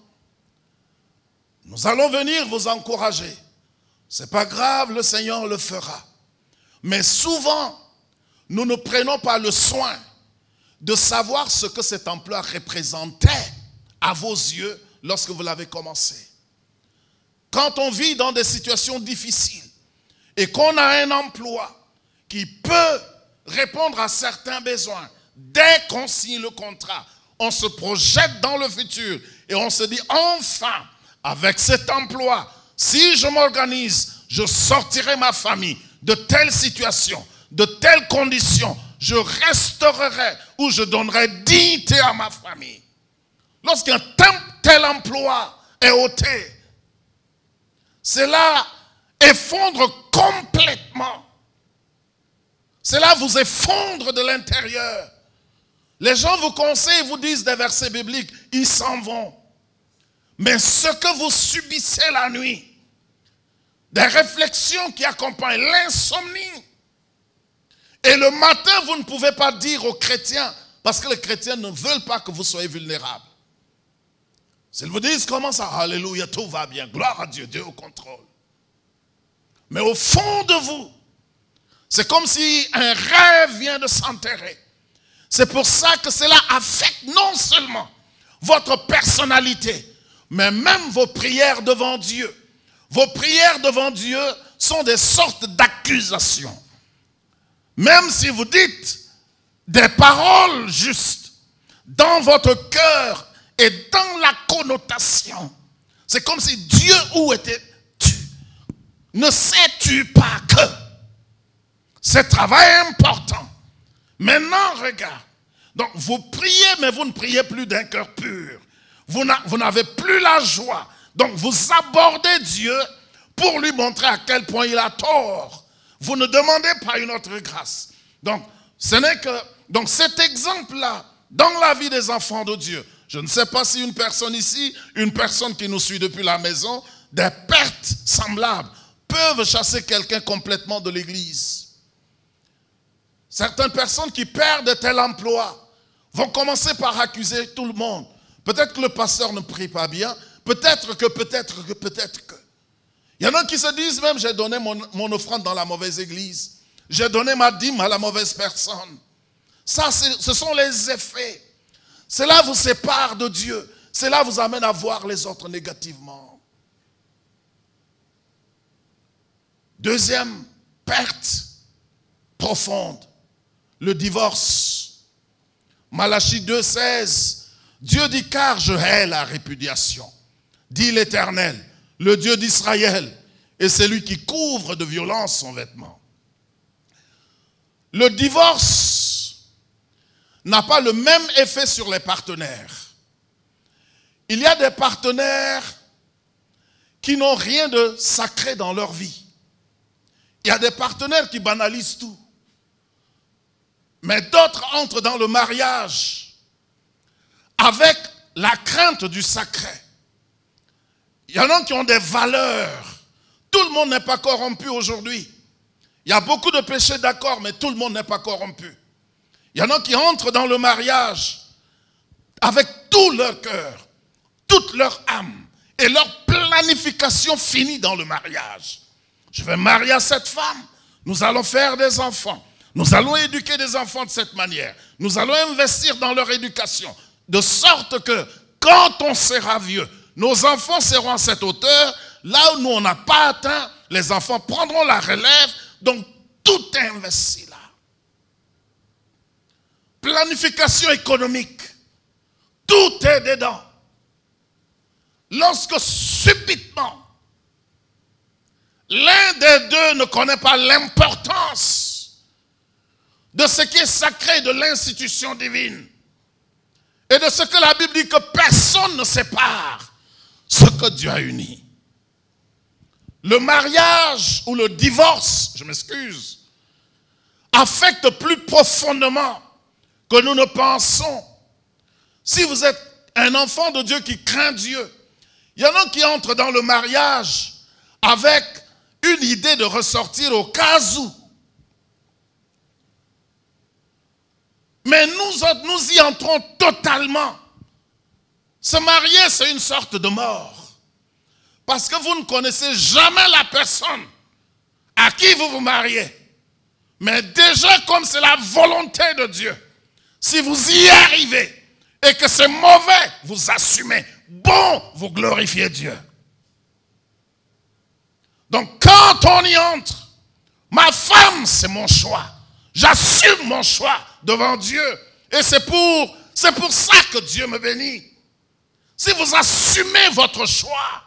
nous allons venir vous encourager. Ce n'est pas grave, le Seigneur le fera. Mais souvent, nous ne prenons pas le soin de savoir ce que cet emploi représentait à vos yeux lorsque vous l'avez commencé. Quand on vit dans des situations difficiles et qu'on a un emploi qui peut répondre à certains besoins, dès qu'on signe le contrat, on se projette dans le futur et on se dit enfin, avec cet emploi, si je m'organise, je sortirai ma famille de telle situation, de telles conditions, je restaurerai ou je donnerai dignité à ma famille. Lorsqu'un tel emploi est ôté, cela effondre complètement. Cela vous effondre de l'intérieur. Les gens vous conseillent, vous disent des versets bibliques, ils s'en vont. Mais ce que vous subissez la nuit, des réflexions qui accompagnent l'insomnie, et le matin, vous ne pouvez pas dire aux chrétiens, parce que les chrétiens ne veulent pas que vous soyez vulnérables. S'ils vous disent comment ça, alléluia, tout va bien, gloire à Dieu, Dieu au contrôle. Mais au fond de vous, C'est comme si un rêve vient de s'enterrer. C'est pour ça que cela affecte non seulement votre personnalité, mais même vos prières devant Dieu. Vos prières devant Dieu sont des sortes d'accusations. Même si vous dites des paroles justes dans votre cœur et dans la connotation, c'est comme si Dieu, où étais-tu? Ne sais-tu pas que c'est travail important? Maintenant, regarde. Donc, vous priez, mais vous ne priez plus d'un cœur pur. Vous n'avez plus la joie. Donc, vous abordez Dieu pour lui montrer à quel point il a tort. Vous ne demandez pas une autre grâce. Donc, ce n'est que... Donc, cet exemple-là, dans la vie des enfants de Dieu, je ne sais pas si une personne ici, une personne qui nous suit depuis la maison, des pertes semblables peuvent chasser quelqu'un complètement de l'église. Certaines personnes qui perdent tel emploi vont commencer par accuser tout le monde. Peut-être que le pasteur ne prie pas bien, peut-être que. Il y en a qui se disent même, j'ai donné mon offrande dans la mauvaise église. J'ai donné ma dîme à la mauvaise personne. Ça, ce sont les effets. Cela vous sépare de Dieu. Cela vous amène à voir les autres négativement. Deuxième perte profonde, le divorce. Malachie 2,16, Dieu dit, car je hais la répudiation, dit l'Éternel, le Dieu d'Israël, et c'est lui qui couvre de violence son vêtement. Le divorce n'a pas le même effet sur les partenaires. Il y a des partenaires qui n'ont rien de sacré dans leur vie. Il y a des partenaires qui banalisent tout. Mais d'autres entrent dans le mariage avec la crainte du sacré. Il y en a qui ont des valeurs. Tout le monde n'est pas corrompu aujourd'hui. Il y a beaucoup de péchés, d'accord, mais tout le monde n'est pas corrompu. Il y en a qui entrent dans le mariage avec tout leur cœur, toute leur âme et leur planification finie dans le mariage. Je vais marier cette femme, nous allons faire des enfants, nous allons éduquer des enfants de cette manière, nous allons investir dans leur éducation, de sorte que quand on sera vieux, nos enfants seront à cette hauteur, là où nous on n'a pas atteint, les enfants prendront la relève, donc tout est investi là. Planification économique, tout est dedans. Lorsque subitement, l'un des deux ne connaît pas l'importance de ce qui est sacré de l'institution divine et de ce que la Bible dit que personne ne sépare ce que Dieu a uni. Le mariage ou le divorce, je m'excuse, affecte plus profondément que nous ne pensons. Si vous êtes un enfant de Dieu qui craint Dieu, il y en a qui entrent dans le mariage avec une idée de ressortir au cas où. Mais nous y entrons totalement. Se marier, c'est une sorte de mort. Parce que vous ne connaissez jamais la personne à qui vous vous mariez. Mais déjà, comme c'est la volonté de Dieu, si vous y arrivez et que c'est mauvais, vous assumez. Bon, vous glorifiez Dieu. Donc quand on y entre, ma femme, c'est mon choix. J'assume mon choix devant Dieu. Et c'est pour ça que Dieu me bénit. Si vous assumez votre choix,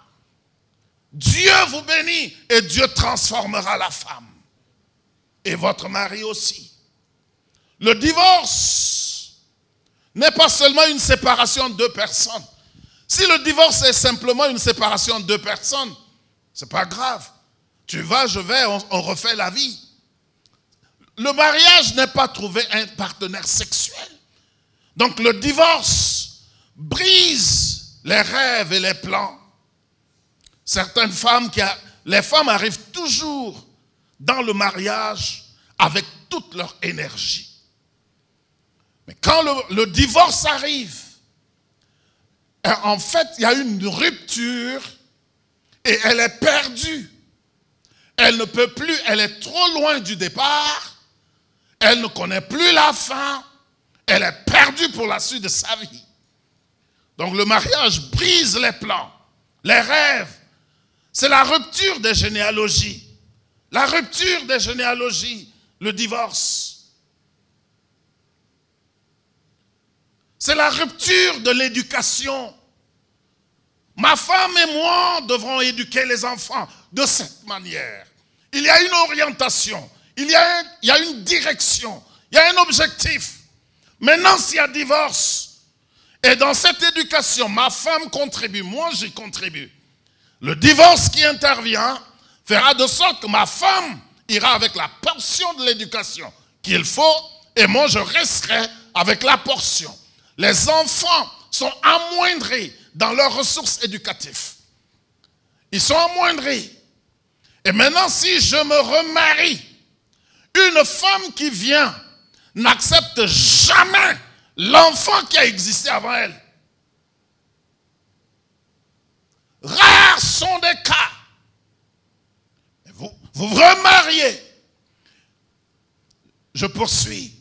Dieu vous bénit et Dieu transformera la femme. Et votre mari aussi. Le divorce n'est pas seulement une séparation de deux personnes. Si le divorce est simplement une séparation de deux personnes, c'est pas grave. Tu vas, je vais, on refait la vie. Le mariage n'est pas trouver un partenaire sexuel. Donc le divorce brise les rêves et les plans. Certaines femmes, les femmes arrivent toujours dans le mariage avec toute leur énergie. Mais quand le divorce arrive, en fait, il y a une rupture et elle est perdue. Elle ne peut plus, elle est trop loin du départ. Elle ne connaît plus la fin. Elle est perdue pour la suite de sa vie. Donc le mariage brise les plans, les rêves. C'est la rupture des généalogies. La rupture des généalogies, le divorce. C'est la rupture de l'éducation. Ma femme et moi devrons éduquer les enfants de cette manière. Il y a une orientation, il y a une direction, il y a un objectif. Maintenant, s'il y a divorce, et dans cette éducation, ma femme contribue, moi j'y contribue. Le divorce qui intervient fera de sorte que ma femme ira avec la portion de l'éducation qu'il faut, et moi je resterai avec la portion. Les enfants sont amoindris dans leurs ressources éducatives. Ils sont amoindris. Et maintenant, si je me remarie, une femme qui vient n'accepte jamais l'enfant qui a existé avant elle. Rares sont des cas. Vous vous remariez. Je poursuis.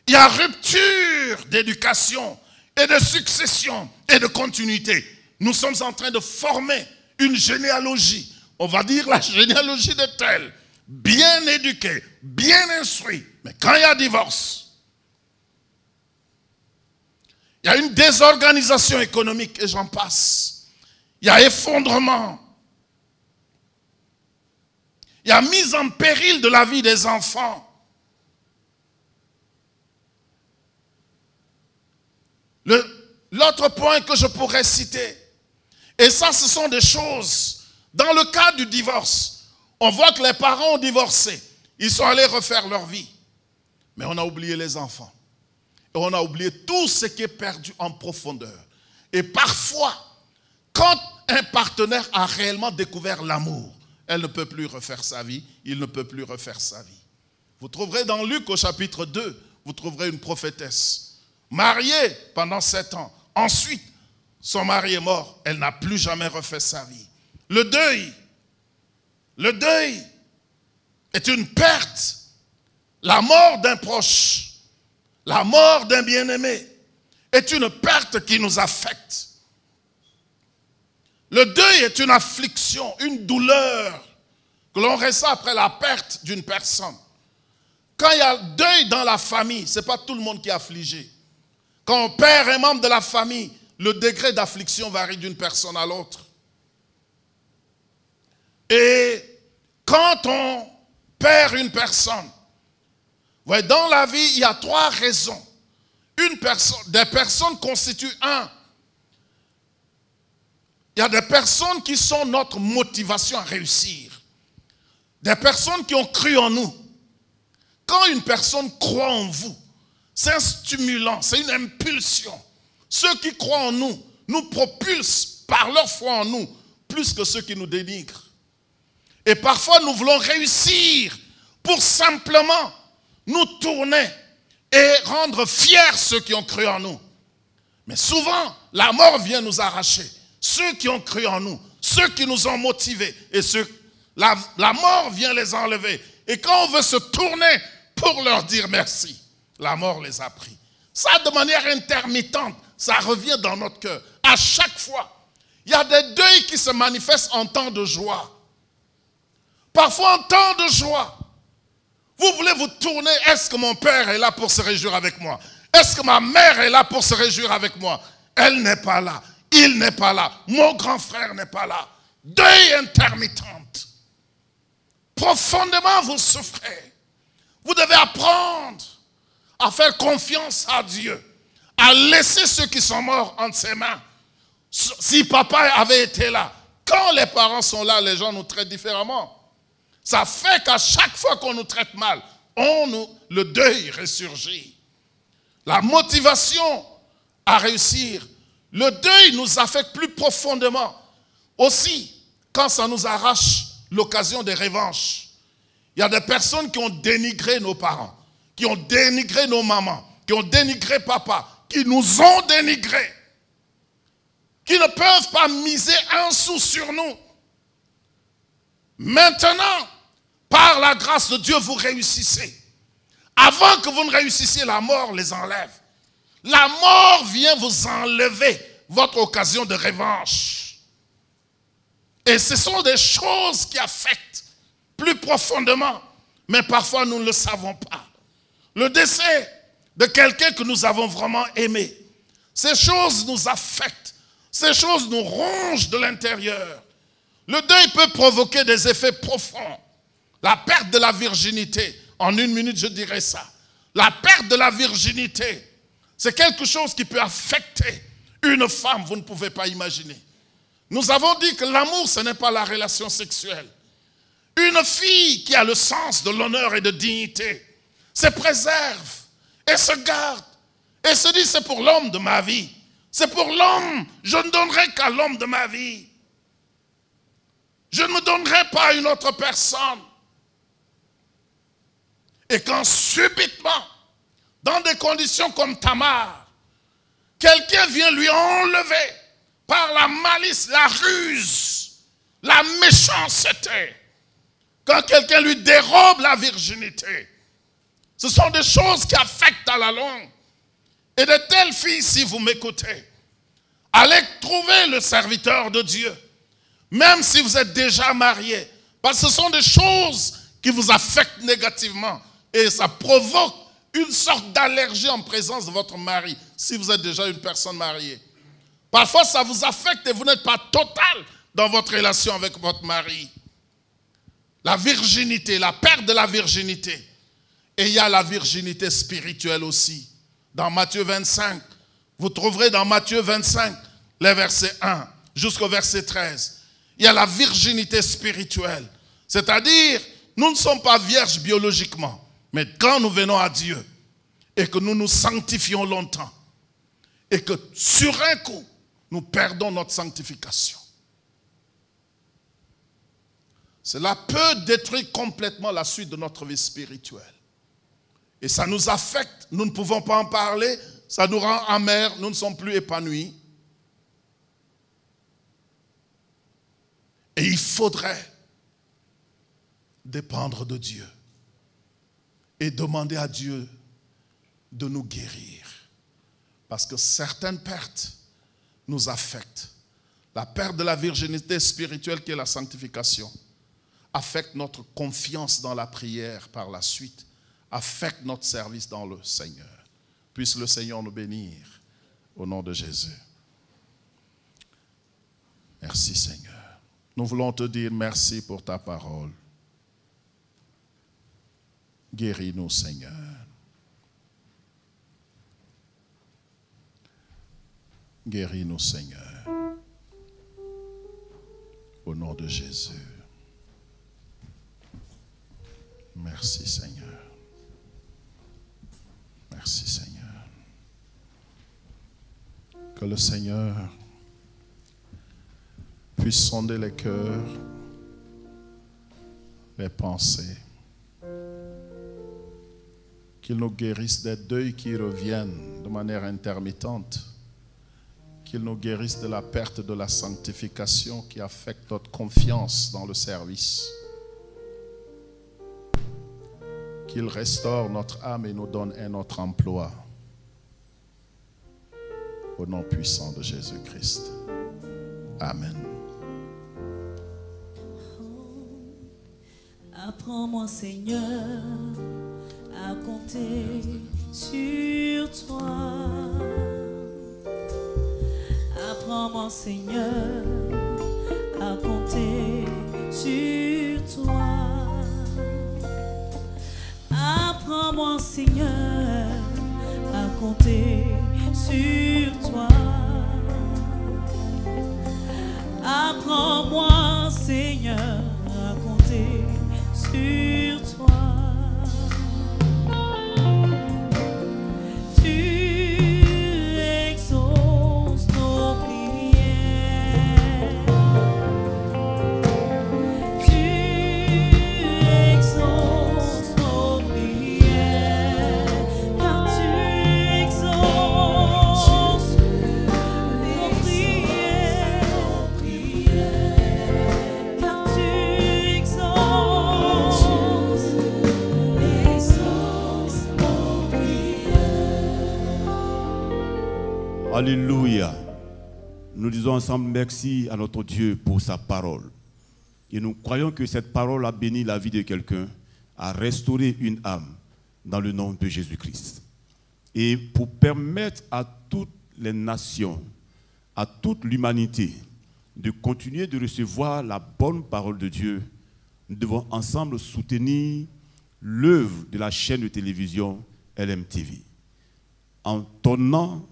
Il y a rupture d'éducation et de succession et de continuité. Nous sommes en train de former une généalogie. On va dire la généalogie de tel, bien éduqué, bien instruit. Mais quand il y a divorce, il y a une désorganisation économique et j'en passe. Il y a effondrement. Il y a mise en péril de la vie des enfants. L'autre point que je pourrais citer, et ça ce sont des choses, dans le cas du divorce, on voit que les parents ont divorcé, ils sont allés refaire leur vie, mais on a oublié les enfants, et on a oublié tout ce qui est perdu en profondeur. Et parfois, quand un partenaire a réellement découvert l'amour, elle ne peut plus refaire sa vie, il ne peut plus refaire sa vie. Vous trouverez dans Luc au chapitre 2, vous trouverez une prophétesse, mariée pendant 7 ans. Ensuite, son mari est mort. Elle n'a plus jamais refait sa vie. Le deuil est une perte. La mort d'un proche, la mort d'un bien-aimé est une perte qui nous affecte. Le deuil est une affliction, une douleur que l'on ressent après la perte d'une personne. Quand il y a deuil dans la famille, ce n'est pas tout le monde qui est affligé. Quand on perd un membre de la famille, le degré d'affliction varie d'une personne à l'autre. Et quand on perd une personne, ouais, dans la vie, il y a 3 raisons. Des personnes constituent un. Il y a des personnes qui sont notre motivation à réussir. Des personnes qui ont cru en nous. Quand une personne croit en vous, c'est un stimulant, c'est une impulsion. Ceux qui croient en nous, nous propulsent par leur foi en nous, plus que ceux qui nous dénigrent. Et parfois, nous voulons réussir pour simplement nous tourner et rendre fiers ceux qui ont cru en nous. Mais souvent, la mort vient nous arracher. Ceux qui ont cru en nous, ceux qui nous ont motivés, et la mort vient les enlever. Et quand on veut se tourner pour leur dire merci, la mort les a pris. Ça, de manière intermittente, ça revient dans notre cœur. À chaque fois, il y a des deuils qui se manifestent en temps de joie. Parfois en temps de joie, vous voulez vous tourner. Est-ce que mon père est là pour se réjouir avec moi? Est-ce que ma mère est là pour se réjouir avec moi? Elle n'est pas là. Il n'est pas là. Mon grand frère n'est pas là. Deuil intermittente. Profondément, vous souffrez. Vous devez apprendre à faire confiance à Dieu, à laisser ceux qui sont morts entre ses mains. Si papa avait été là, quand les parents sont là, les gens nous traitent différemment. Ça fait qu'à chaque fois qu'on nous traite mal, le deuil ressurgit. La motivation à réussir, le deuil nous affecte plus profondément. Aussi, quand ça nous arrache l'occasion des revanches. Il y a des personnes qui ont dénigré nos parents, qui ont dénigré nos mamans, qui ont dénigré papa, qui nous ont dénigrés, qui ne peuvent pas miser un sou sur nous. Maintenant, par la grâce de Dieu, vous réussissez. Avant que vous ne réussissiez, la mort les enlève. La mort vient vous enlever votre occasion de revanche. Et ce sont des choses qui affectent plus profondément, mais parfois nous ne le savons pas. Le décès de quelqu'un que nous avons vraiment aimé, ces choses nous affectent, ces choses nous rongent de l'intérieur. Le deuil peut provoquer des effets profonds. La perte de la virginité, en 1 minute je dirais ça. La perte de la virginité, c'est quelque chose qui peut affecter une femme, vous ne pouvez pas imaginer. Nous avons dit que l'amour, ce n'est pas la relation sexuelle. Une fille qui a le sens de l'honneur et de dignité se préserve et se garde et se dit c'est pour l'homme de ma vie. C'est pour l'homme, je ne donnerai qu'à l'homme de ma vie. Je ne me donnerai pas à une autre personne. Et quand subitement, dans des conditions comme Tamar, quelqu'un vient lui enlever par la malice, la ruse, la méchanceté, quand quelqu'un lui dérobe la virginité, ce sont des choses qui affectent à la longue. Et de telles filles, si vous m'écoutez, allez trouver le serviteur de Dieu, même si vous êtes déjà marié, parce que ce sont des choses qui vous affectent négativement et ça provoque une sorte d'allergie en présence de votre mari, si vous êtes déjà une personne mariée. Parfois, ça vous affecte et vous n'êtes pas total dans votre relation avec votre mari. La virginité, la perte de la virginité. Et il y a la virginité spirituelle aussi. Dans Matthieu 25, vous trouverez dans Matthieu 25, les versets 1 jusqu'au verset 13. Il y a la virginité spirituelle. C'est-à-dire, nous ne sommes pas vierges biologiquement. Mais quand nous venons à Dieu et que nous nous sanctifions longtemps et que sur un coup, nous perdons notre sanctification. Cela peut détruire complètement la suite de notre vie spirituelle. Et ça nous affecte, nous ne pouvons pas en parler, ça nous rend amers, nous ne sommes plus épanouis. Et il faudrait dépendre de Dieu et demander à Dieu de nous guérir. Parce que certaines pertes nous affectent. La perte de la virginité spirituelle qui est la sanctification affecte notre confiance dans la prière par la suite, affecte notre service dans le Seigneur. Puisse le Seigneur nous bénir au nom de Jésus. Merci Seigneur. Nous voulons te dire merci pour ta parole. Guéris-nous Seigneur. Guéris-nous Seigneur. Au nom de Jésus. Merci Seigneur. Merci Seigneur. Que le Seigneur puisse sonder les cœurs, les pensées. Qu'il nous guérisse des deuils qui reviennent de manière intermittente. Qu'il nous guérisse de la perte de la sanctification qui affecte notre confiance dans le service. Qu'il restaure notre âme et nous donne un autre emploi. Au nom puissant de Jésus-Christ. Amen. Apprends-moi, Seigneur, à compter sur toi. Apprends-moi, Seigneur, à compter sur toi. Apprends-moi, Seigneur, à compter sur toi. Apprends-moi, Seigneur, à compter sur toi. Tu exauces nos prières. Tu exauces nos prières. Car tu exauces nos prières. Car tu exauces Alléluia. Nous disons ensemble merci à notre Dieu pour sa parole. Et nous croyons que cette parole a béni la vie de quelqu'un, a restauré une âme dans le nom de Jésus-Christ. Et pour permettre à toutes les nations, à toute l'humanité, de continuer de recevoir la bonne parole de Dieu, nous devons ensemble soutenir l'œuvre de la chaîne de télévision LMTV en donnant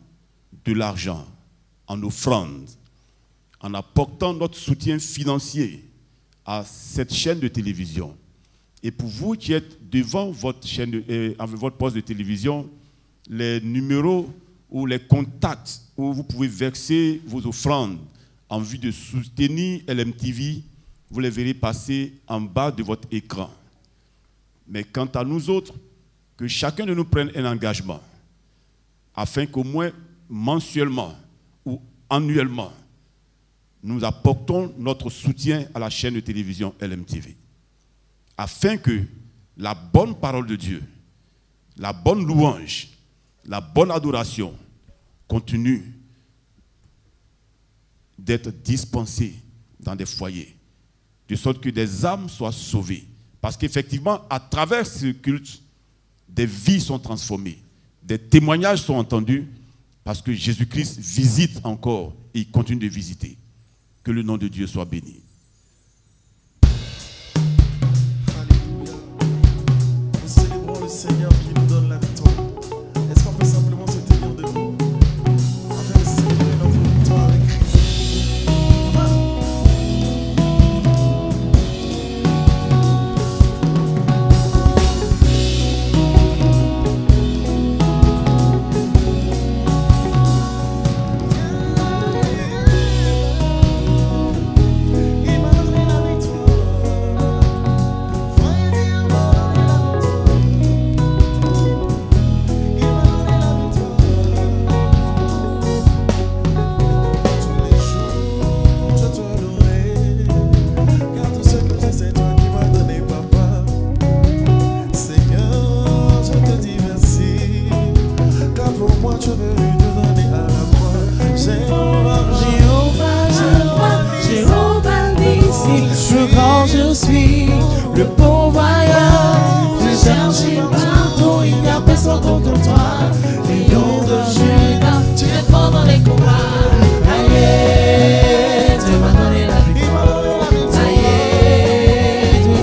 de l'argent, en offrande, en apportant notre soutien financier à cette chaîne de télévision. Et pour vous qui êtes devant votre chaîne, votre poste de télévision, les numéros ou les contacts où vous pouvez verser vos offrandes en vue de soutenir LMTV, vous les verrez passer en bas de votre écran. Mais quant à nous autres, que chacun de nous prenne un engagement afin qu'au moins mensuellement ou annuellement, nous apportons notre soutien à la chaîne de télévision LMTV, afin que la bonne parole de Dieu, la bonne louange, la bonne adoration continue d'être dispensée dans des foyers, de sorte que des âmes soient sauvées. Parce qu'effectivement, à travers ce culte, des vies sont transformées, des témoignages sont entendus, parce que Jésus-Christ visite encore et il continue de visiter. Que le nom de Dieu soit béni. Alléluia. Nous célébrons le Seigneur qui nous donne la victoire. Est-ce qu'on peut simplement se tenir debout afin de célébrer notre victoire avec Christ? Je suis le bon voyage, j'ai cherché partout, il n'y a personne contre toi. Lion de Juda, tu es fort dans les combats. Aïe, tu m'as donné la victoire. Aïe, tu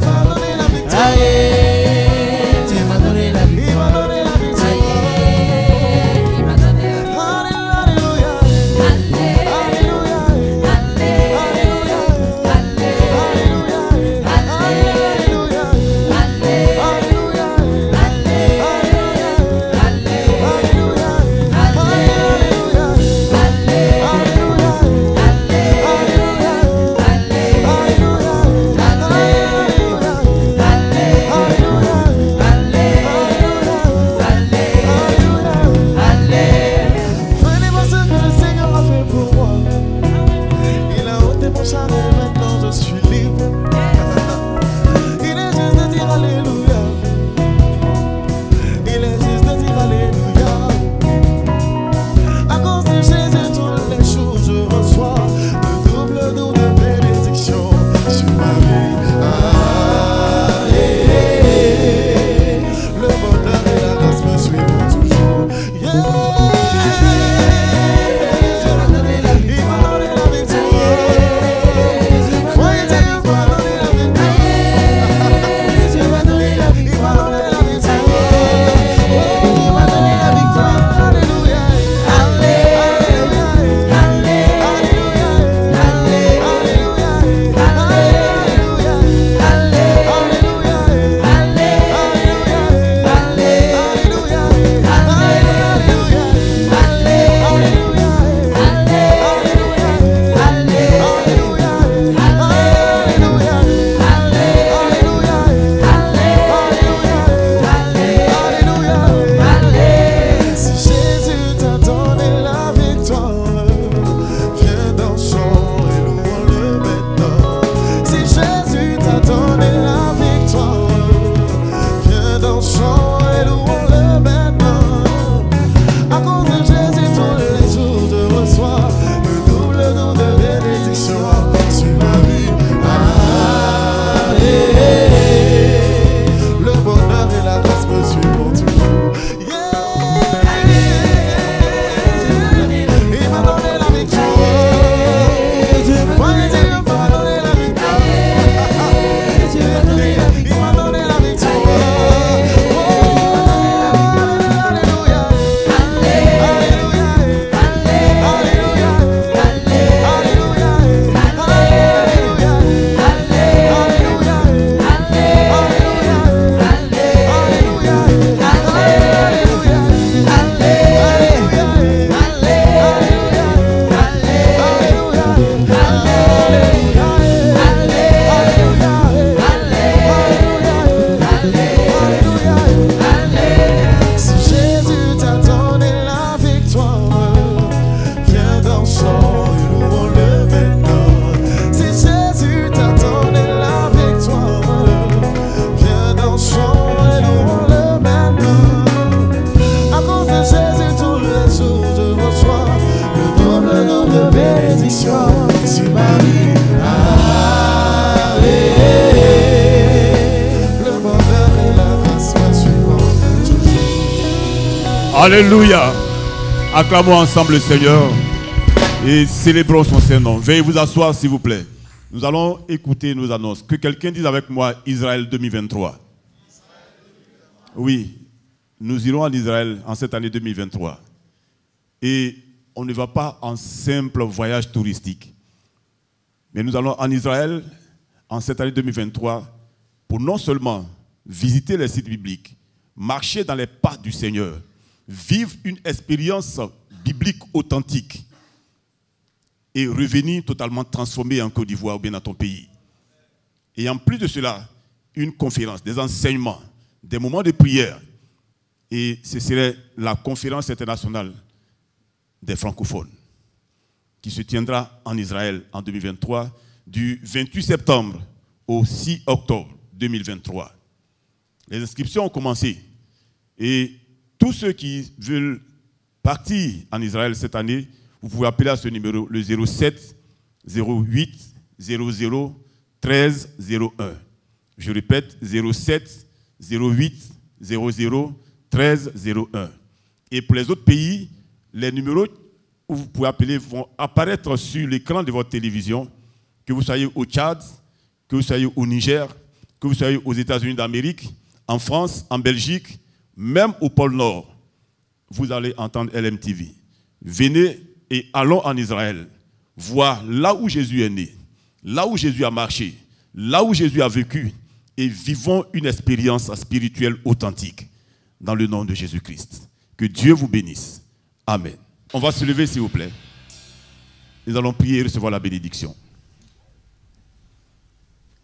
m'as donné la victoire. Aïe, tu m'as donné la victoire. Aïe, il m'a donné la victoire. À cause de Jésus, Alléluia. Acclamons ensemble le Seigneur et célébrons son Saint-Nom. Veuillez vous asseoir s'il vous plaît. Nous allons écouter nos annonces. Que quelqu'un dise avec moi Israël 2023. Oui, nous irons en Israël en cette année 2023. Et on ne va pas en simple voyage touristique. Mais nous allons en Israël en cette année 2023 pour non seulement visiter les sites bibliques, marcher dans les pas du Seigneur, vivre une expérience biblique authentique et revenir totalement transformé en Côte d'Ivoire ou bien dans ton pays. Et en plus de cela, une conférence, des enseignements, des moments de prière. Et ce serait la conférence internationale des francophones qui se tiendra en Israël en 2023 du 28 septembre au 6 octobre 2023. Les inscriptions ont commencé et tous ceux qui veulent partir en Israël cette année, vous pouvez appeler à ce numéro le 07 08 00 13 01. Je répète, 07 08 00 13 01. Et pour les autres pays, les numéros où vous pouvez appeler vont apparaître sur l'écran de votre télévision, que vous soyez au Tchad, que vous soyez au Niger, que vous soyez aux États-Unis d'Amérique, en France, en Belgique, même au pôle Nord. Vous allez entendre LMTV. Venez et allons en Israël, voir là où Jésus est né, là où Jésus a marché, là où Jésus a vécu, et vivons une expérience spirituelle authentique dans le nom de Jésus-Christ. Que Dieu vous bénisse. Amen. On va se lever s'il vous plaît. Nous allons prier et recevoir la bénédiction.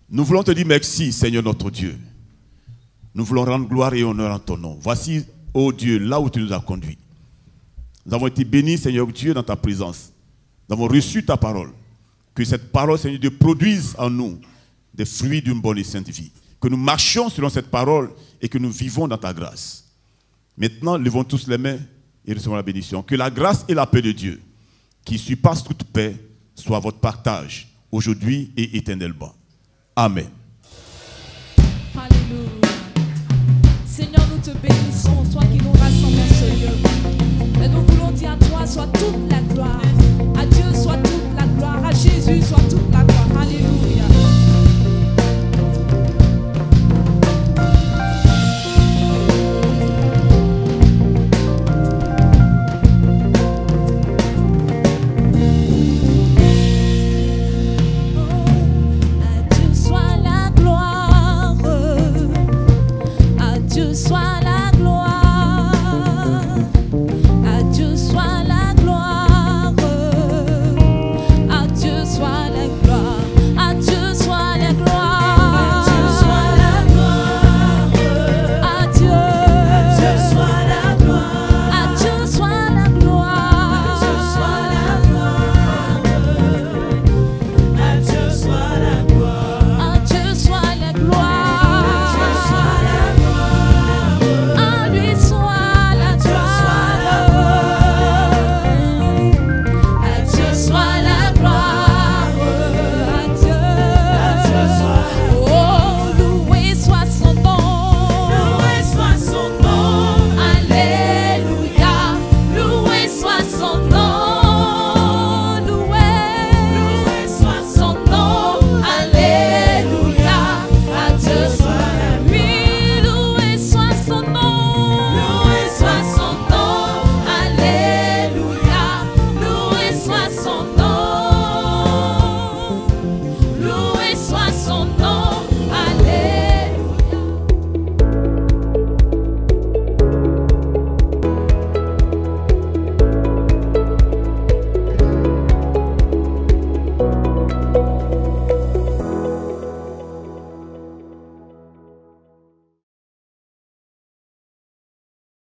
Nous voulons te dire merci Seigneur notre Dieu. Nous voulons rendre gloire et honneur en ton nom. Voici, ô Dieu, là où tu nous as conduits. Nous avons été bénis, Seigneur Dieu, dans ta présence. Nous avons reçu ta parole. Que cette parole, Seigneur Dieu, produise en nous des fruits d'une bonne et sainte vie. Que nous marchions selon cette parole et que nous vivons dans ta grâce. Maintenant, levons tous les mains et recevons la bénédiction. Que la grâce et la paix de Dieu, qui surpasse toute paix, soit votre partage aujourd'hui et éternellement. Amen.